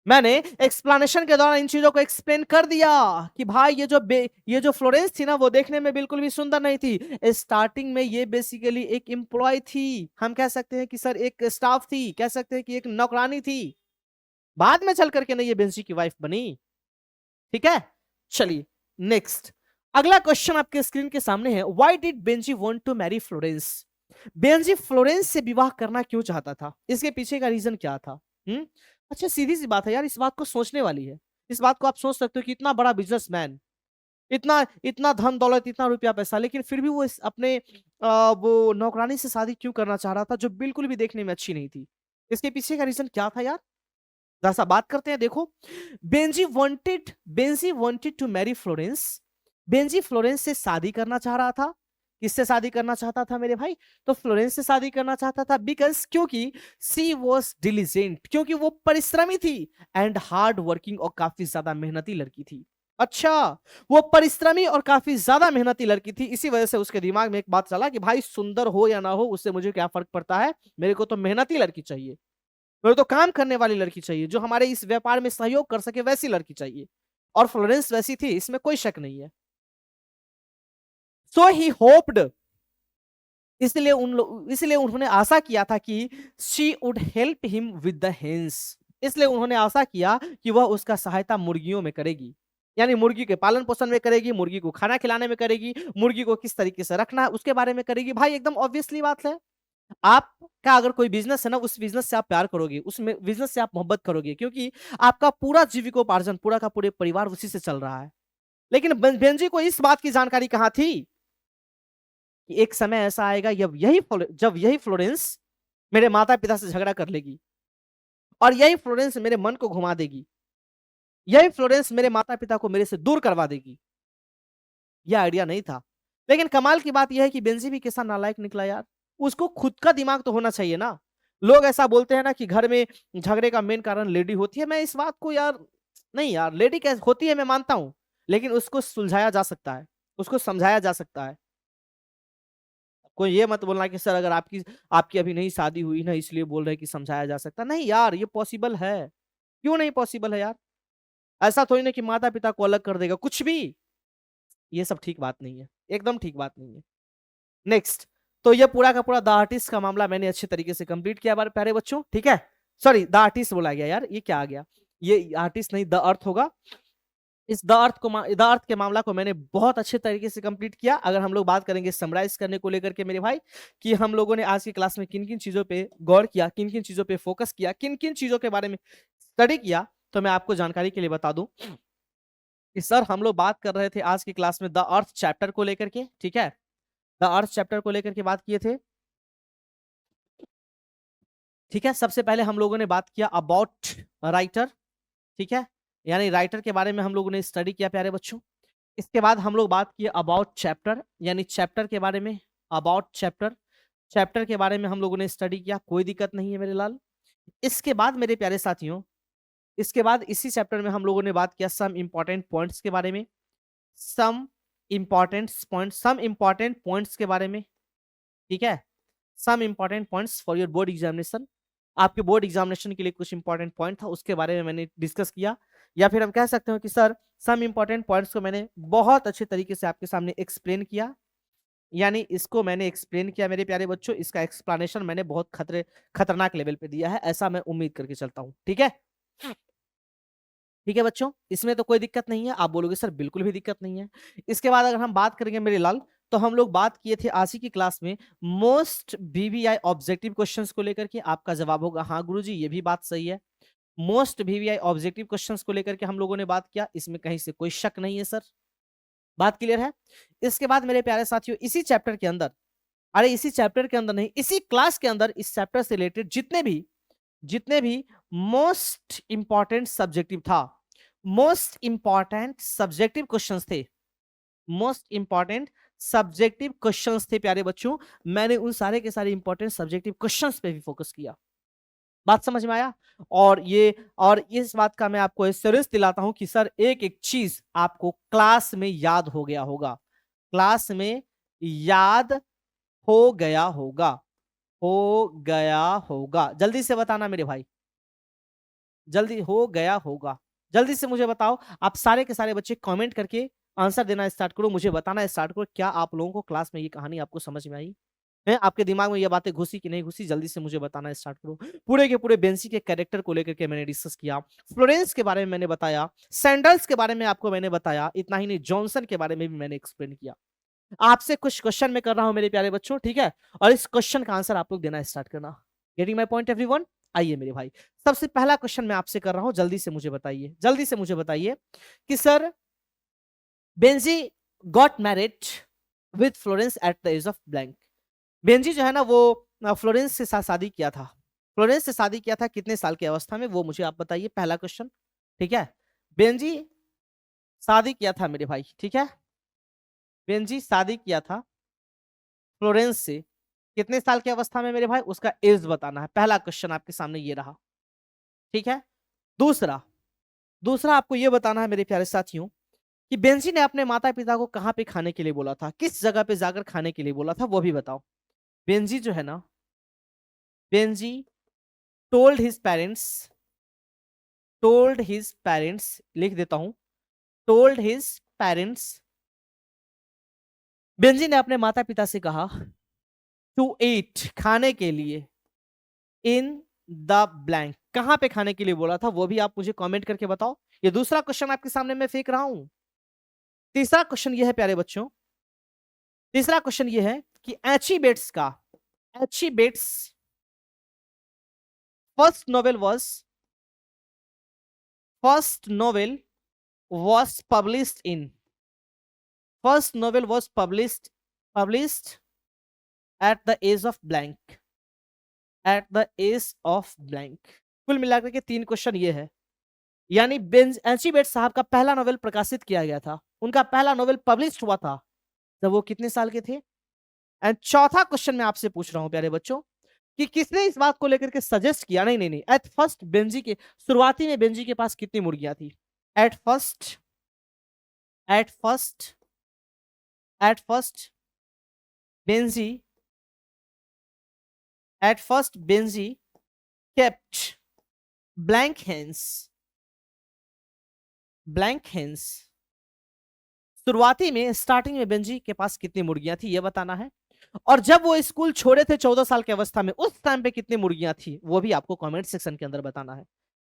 मैंने एक्सप्लेनेशन के दौरान इन चीजों को एक्सप्लेन कर दिया कि भाई ये जो फ्लोरेंस थी ना, वो देखने में बिल्कुल भी सुंदर नहीं थी। स्टार्टिंग में ये बेसिकली एक एम्प्लॉय थी, हम कह सकते हैं कि सर एक स्टाफ थी, कह सकते हैं कि एक नौकरानी थी। बाद में चल करके ना ये बेंजी की वाइफ बनी, ठीक है। चलिए नेक्स्ट, अगला क्वेश्चन आपके स्क्रीन के सामने है, why did Benjy want to marry Florence. Benjy Florence से विवाह करना क्यों चाहता था, इसके पीछे का रीजन क्या था? अच्छा सीधी सी बात है यार, इस बात को सोचने वाली है। इस बात को आप सोच सकते हो कि इतना बड़ा बिजनेसमैन, इतना इतना धन दौलत, इतना रुपया पैसा, लेकिन फिर भी वो अपने वो नौकरानी से शादी क्यों करना चाह रहा था, जो बिल्कुल भी देखने में अच्छी नहीं थी। इसके पीछे का रीजन क्या था यार, जरा सा बात करते हैं। देखो, Benjy wanted to marry Florence. Benjy Florence से शादी करना चाह रहा था। किससे शादी करना चाहता था मेरे भाई? तो फ्लोरेंस से शादी करना चाहता था, बिकॉज क्योंकि सी वॉज डिलीजेंट, क्योंकि वो परिश्रमी थी, एंड हार्ड वर्किंग, और काफी ज्यादा मेहनती लड़की थी। अच्छा, वो परिश्रमी और काफी ज्यादा मेहनती लड़की थी, इसी वजह से उसके दिमाग में एक बात चला कि भाई सुंदर हो या ना हो, उससे मुझे क्या फर्क पड़ता है, मेरे को तो मेहनती लड़की चाहिए, मेरे तो काम करने वाली लड़की चाहिए, जो हमारे इस व्यापार में सहयोग कर सके, वैसी लड़की चाहिए। और फ्लोरेंस वैसी थी, इसमें कोई शक नहीं है। सो ही होप्ड, इसलिए उन्होंने आशा किया था कि she would help him with the hence. इसलिए उन्होंने आशा किया कि वह उसका सहायता मुर्गियों में करेगी, यानी मुर्गी के पालन पोषण में करेगी, मुर्गी को खाना खिलाने में करेगी, मुर्गी को किस तरीके से रखना है उसके बारे में करेगी। भाई एकदम ऑब्वियसली बात है, आपका अगर कोई बिजनेस है ना, उस बिजनेस से आप प्यार करोगे, उस बिजनेस से आप मोहब्बत करोगे, क्योंकि आपका पूरा जीविकोपार्जन, पूरा का पूरे परिवार उसी से चल रहा है। लेकिन बेंजी को इस बात की जानकारी कहां थी कि एक समय ऐसा आएगा जब यही फ्लोरेंस मेरे माता पिता से झगड़ा कर लेगी, और यही फ्लोरेंस मेरे मन को घुमा देगी, यही फ्लोरेंस मेरे माता पिता को मेरे से दूर करवा देगी। यह आइडिया नहीं था। लेकिन कमाल की बात यह है कि बेंजी भी कैसा नालायक निकला यार, उसको खुद का दिमाग तो होना चाहिए ना। लोग ऐसा बोलते हैं ना कि घर में झगड़े का मेन कारण लेडी होती है, मैं इस बात को यार, नहीं यार, लेडी कैसे होती है मैं मानता हूं, लेकिन उसको सुलझाया जा सकता है, उसको समझाया जा सकता है। कोई ये मत बोलना कि सर अगर आपकी आपकी अभी नहीं शादी हुई ना, इसलिए बोल रहे कि समझाया जा सकता नहीं यार, ये पॉसिबल है। क्यों नहीं पॉसिबल है यार? ऐसा थोड़ी ना कि माता पिता को अलग कर देगा कुछ भी, ये सब ठीक बात नहीं है, एकदम ठीक बात नहीं है। नेक्स्ट, तो ये पूरा का पूरा द आर्टिस्ट का मामला मैंने अच्छे तरीके से कंप्लीट किया हमारे प्यारे बच्चों, ठीक है। सॉरी, द आर्टिस्ट बोला गया यार, ये क्या आ गया, ये आर्टिस्ट नहीं द अर्थ होगा। इस द अर्थ के मामला को मैंने बहुत अच्छे तरीके से कंप्लीट किया। अगर हम लोग बात करेंगे समराइज करने को लेकर के मेरे भाई, कि हम लोगों ने आज की क्लास में किन किन चीजों पे गौर किया, किन किन चीजों पे फोकस किया, किन किन चीजों के बारे में स्टडी किया, तो मैं आपको जानकारी के लिए बता दूं कि सर हम लोग बात कर रहे थे आज की क्लास में द अर्थ चैप्टर को लेकर के, ठीक है, द अर्थ चैप्टर को लेकर के बात किए थे, ठीक है। सबसे पहले हम लोगों ने बात किया अबाउट राइटर, ठीक है, यानी राइटर के बारे में हम लोगों ने स्टडी किया प्यारे बच्चों। इसके बाद हम लोग बात किए अबाउट चैप्टर, यानी चैप्टर के बारे में, अबाउट चैप्टर, चैप्टर के बारे में हम लोगों ने स्टडी किया, कोई दिक्कत नहीं है मेरे लाल। इसके बाद मेरे प्यारे साथियों, इसके बाद इसी चैप्टर में हम लोगों ने बात किया सम इंपॉर्टेंट पॉइंट्स के बारे में, सम इंपॉर्टेंट पॉइंट्स के बारे में, ठीक है, some important points for your board examination. आपके बोर्ड एग्जामिनेशन के लिए कुछ इंपॉर्टेंट पॉइंट था, उसके बारे में मैंने डिस्कस किया, या फिर हम कह सकते हो कि सर सम इंपॉर्टेंट पॉइंट्स को मैंने बहुत अच्छे तरीके से आपके सामने एक्सप्लेन किया, यानी इसको मैंने एक्सप्लेन किया मेरे प्यारे बच्चों, इसका एक्सप्लेनेशन मैंने बहुत खतरनाक लेवल पे दिया है, ऐसा मैं उम्मीद करके चलता हूं, ठीक है। ठीक है बच्चों, इसमें तो कोई दिक्कत नहीं है। आप बोलोगे सर बिल्कुल भी दिक्कत नहीं है। इसके बाद अगर हम बात करेंगे मेरे लाल, तो हम लोग बात किए थे आज ही की क्लास में मोस्ट वीवीआई ऑब्जेक्टिव क्वेश्चंस को लेकर के। आपका जवाब होगा हाँ गुरुजी, ये भी बात सही है। मोस्ट वीवीआई ऑब्जेक्टिव क्वेश्चंस को लेकर के हम लोगों ने बात किया, इसमें कहीं से कोई शक नहीं है सर, बात क्लियर है। इसके बाद मेरे प्यारे साथियों, इसी चैप्टर के अंदर, अरे इसी चैप्टर के अंदर नहीं, इसी क्लास के अंदर इस चैप्टर से रिलेटेड जितने भी मोस्ट इंपॉर्टेंट सब्जेक्टिव था, मोस्ट इंपॉर्टेंट सब्जेक्टिव क्वेश्चंस थे, मोस्ट इंपॉर्टेंट सब्जेक्टिव क्वेश्चंस थे प्यारे बच्चों, मैंने उन सारे के सारे इंपॉर्टेंट सब्जेक्टिव क्वेश्चंस पे भी फोकस किया। बात समझ में आया? और इस बात का मैं आपको एश्योरेंस दिलाता हूं कि सर एक एक चीज आपको क्लास में याद हो गया होगा, क्लास में याद हो गया होगा, हो गया होगा। जल्दी से बताना मेरे भाई, जल्दी हो गया होगा, जल्दी से मुझे बताओ। आप सारे के सारे बच्चे कमेंट करके आंसर देना स्टार्ट करो, मुझे बताना स्टार्ट करो क्या आप लोगों को क्लास में ये कहानी आपको समझ में आई है, आपके दिमाग में ये बातें घुसी कि नहीं घुसी, जल्दी से मुझे बताना स्टार्ट करो। पूरे के पूरे बेंसी के कैरेक्टर को लेकर के मैंने डिस्कस किया, फ्लोरेंस के बारे में मैंने बताया, सैंडल्स के बारे में आपको मैंने बताया, इतना ही नहीं जॉनसन के बारे में भी मैंने एक्सप्लेन किया। आपसे कुछ क्वेश्चन मैं कर रहा हूं मेरे प्यारे बच्चों, ठीक है, और इस क्वेश्चन का आंसर आप लोग देना स्टार्ट करना। Getting my point everyone? आइए मेरे भाई, सबसे पहला क्वेश्चन मैं आपसे कर रहा हूं, जल्दी से मुझे बताइए, जल्दी से मुझे बताइए कि sir Benjy got married with Florence at the age of blank. Benjy जो है ना वो फ्लोरेंस के साथ शादी किया था, फ्लोरेंस से शादी किया था कितने साल की अवस्था में, वो मुझे आप बताइए, पहला क्वेश्चन, ठीक है। बेंजी शादी किया था मेरे भाई, ठीक है, बेंजी शादी किया था फ्लोरेंस से कितने साल की अवस्था में मेरे भाई, उसका एज बताना है। पहला क्वेश्चन आपके सामने ये रहा, ठीक है। दूसरा दूसरा आपको ये बताना है मेरे प्यारे साथियों कि बेंजी ने अपने माता पिता को कहां पे खाने के लिए बोला था, किस जगह पे जाकर खाने के लिए बोला था, वो भी बताओ। बेंजी जो है ना, Benji told his parents, told his parents, लिख देता हूं, टोल्ड हिज पेरेंट्स, बेंजी ने अपने माता पिता से कहा टू ईट, खाने के लिए, इन द ब्लैंक, कहां पे खाने के लिए बोला था वो भी आप मुझे कमेंट करके बताओ। ये दूसरा क्वेश्चन आपके सामने मैं फेंक रहा हूं। तीसरा क्वेश्चन ये है प्यारे बच्चों, तीसरा क्वेश्चन ये है कि एचिबेट्स का, H E Bates first novel was, first novel was published in, first novel was published at the age of blank, at the age of blank। कुल मिलाकर के तीन क्वेश्चन ये है, यानी एचिबेट साहब का पहला नोवेल प्रकाशित किया गया था, उनका पहला नोवेल पब्लिश हुआ था जब वो कितने साल के थे। एंड चौथा क्वेश्चन मैं आपसे पूछ रहा हूं प्यारे बच्चों कि किसने इस बात को लेकर के सजेस्ट किया, नहीं नहीं नहीं, एट फर्स्ट बेंजी के, शुरुआती में बेंजी के पास कितनी मुर्गियां थी, at first, at first Benzi, at first Benzi kept blank hens, blank hens। शुरुआती में स्टार्टिंग में बेंजी के पास कितनी मुर्गियां थी ये बताना है, और जब वो स्कूल छोड़े थे 14 साल की अवस्था में, उस टाइम पे कितनी मुर्गियां थी वो भी आपको कमेंट सेक्शन के अंदर बताना है।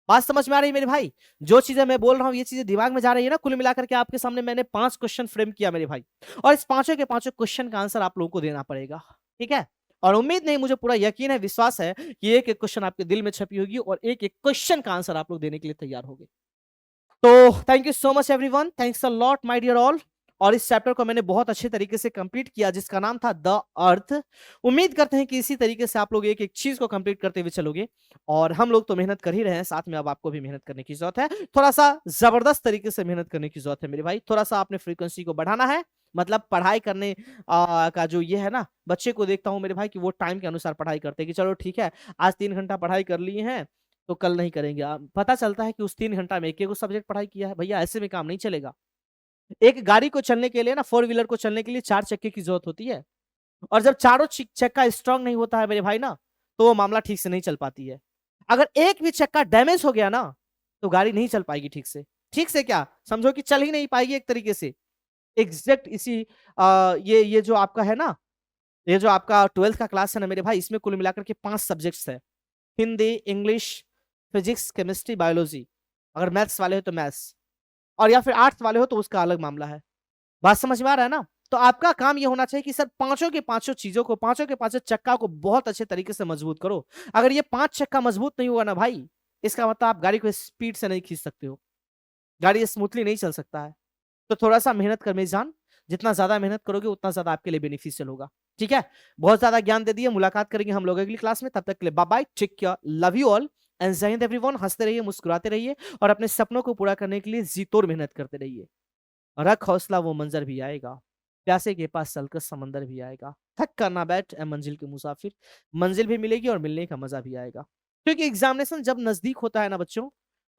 बात समझ में आ रही है मेरे भाई? जो चीजें मैं बोल रहा हूँ ये चीजें दिमाग में जा रही है ना? कुल मिलाकर के आपके सामने मैंने 5 क्वेश्चन फ्रेम किया मेरे भाई, और इस पांचों के पांचों क्वेश्चन का आंसर आप लोगों को देना पड़ेगा, ठीक है? और उम्मीद नहीं, मुझे पूरा यकीन है, विश्वास है कि एक एक क्वेश्चन आपके दिल में छपी होगी और एक एक क्वेश्चन का आंसर आप लोग देने के लिए तैयार होंगे। तो thank you so much everyone, thanks a lot my dear all. और इस चैप्टर को मैंने बहुत अच्छे तरीके से कंप्लीट किया जिसका नाम था द अर्थ। उम्मीद करते हैं कि इसी तरीके से आप लोग एक एक चीज को कंप्लीट करते हुए चलोगे, और हम लोग तो मेहनत कर ही रहे हैं, साथ में अब आपको भी मेहनत करने की जरूरत है, थोड़ा सा जबरदस्त तरीके से मेहनत करने की जरूरत है मेरे भाई। थोड़ा सा आपने फ्रीक्वेंसी को बढ़ाना है, मतलब पढ़ाई करने का जो ये है ना, बच्चे को देखता हूं मेरे भाई कि वो टाइम के अनुसार पढ़ाई करते हैं कि चलो ठीक है, आज 3 घंटा पढ़ाई कर लिए हैं तो कल नहीं करेंगे। पता चलता है कि उस 3 घंटा में एक एक सब्जेक्ट पढ़ाई किया है। भैया ऐसे में काम नहीं चलेगा। एक गाड़ी को चलने के लिए ना, 4 व्हीलर को चलने के लिए 4 चक्के की जरूरत होती है, और जब चारों चक्का स्ट्रांग नहीं होता है मेरे भाई ना, तो वो मामला ठीक से नहीं चल पाती है। अगर एक भी चक्का डैमेज हो गया ना, तो गाड़ी नहीं चल पाएगी ठीक से। ठीक से क्या समझो कि चल ही नहीं पाएगी एक तरीके से। एग्जैक्ट इसी ये जो आपका है ना, ये जो आपका 12th का क्लास है ना मेरे भाई, इसमें कुल मिलाकर के 5 सब्जेक्ट्स है। Hindi, English, physics, chemistry, biology. अगर मैथ्स वाले हो तो मैथ्स, और या फिर आर्ट्स वाले हो तो उसका अलग मामला है। बात समझ में आ रहा है ना? तो आपका काम ये होना चाहिए कि सर पांचों के पांचों चीजों को, पांचों के पांचों चक्का को बहुत अच्छे तरीके से मजबूत करो। अगर ये 5 चक्का मजबूत नहीं हुआ ना भाई, इसका मतलब आप गाड़ी को स्पीड से नहीं खींच सकते हो, गाड़ी स्मूथली नहीं चल सकता है। तो थोड़ा सा मेहनत कर मेरी जान, जितना ज्यादा मेहनत करोगे उतना ज्यादा आपके लिए बेनिफिशियल होगा, ठीक है? बहुत ज्यादा ज्ञान दे दिए, मुलाकात करेंगे हम लोग अगली क्लास में, तब तक के लिए bye bye, take care, love you all and Jai Hind everyone. हंसते रहिए, मुस्कुराते रहिए, और अपने सपनों को पूरा करने के लिए जी तोड़ मेहनत करते रहिए। रख हौसला, वो मंजर भी आएगा, प्यासे के पास चलकर समंदर भी आएगा। थक कर ना बैठ ए मंजिल के मुसाफिर, मंजिल भी मिलेगी और मिलने का मजा भी आएगा। क्योंकि एग्जामिनेशन जब नजदीक होता है ना बच्चों,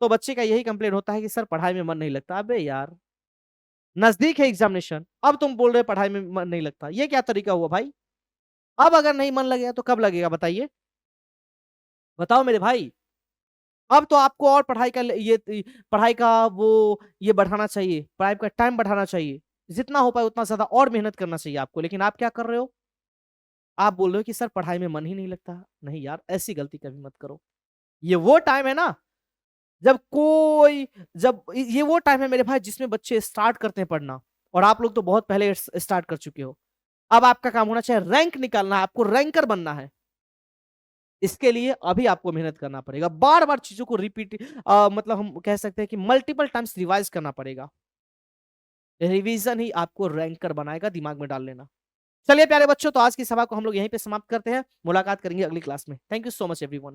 तो बच्चे का यही कंप्लेन होता है कि सर पढ़ाई में मन नहीं लगता। अबे यार, नजदीक है एग्जामिनेशन, अब तुम बोल रहे पढ़ाई में मन नहीं लगता, ये क्या तरीका हुआ भाई? अब अगर नहीं मन लगेगा तो कब लगेगा बताइए? बताओ मेरे भाई। अब तो आपको और पढ़ाई का पढ़ाई का वो ये बढ़ाना चाहिए, पढ़ाई का टाइम बढ़ाना चाहिए, जितना हो पाए उतना ज्यादा और मेहनत करना चाहिए आपको। लेकिन आप क्या कर रहे हो? आप बोल रहे हो कि सर पढ़ाई में मन ही नहीं लगता। नहीं यार, ऐसी गलती कभी मत करो। ये वो टाइम है ना, जब कोई जब ये वो टाइम है मेरे भाई जिसमें बच्चे स्टार्ट करते हैं पढ़ना, और आप लोग तो बहुत पहले स्टार्ट कर चुके हो। अब आपका काम होना चाहिए रैंक निकालना है, आपको रैंकर बनना है। इसके लिए अभी आपको मेहनत करना पड़ेगा, बार बार चीजों को रिपीट, मतलब हम कह सकते हैं कि मल्टीपल टाइम्स रिवाइज करना पड़ेगा। रिवीजन ही आपको रैंकर बनाएगा, दिमाग में डाल लेना। चलिए प्यारे बच्चों, तो आज की सभा को हम लोग यहीं पे समाप्त करते हैं, मुलाकात करेंगे अगली क्लास में। Thank you so much everyone.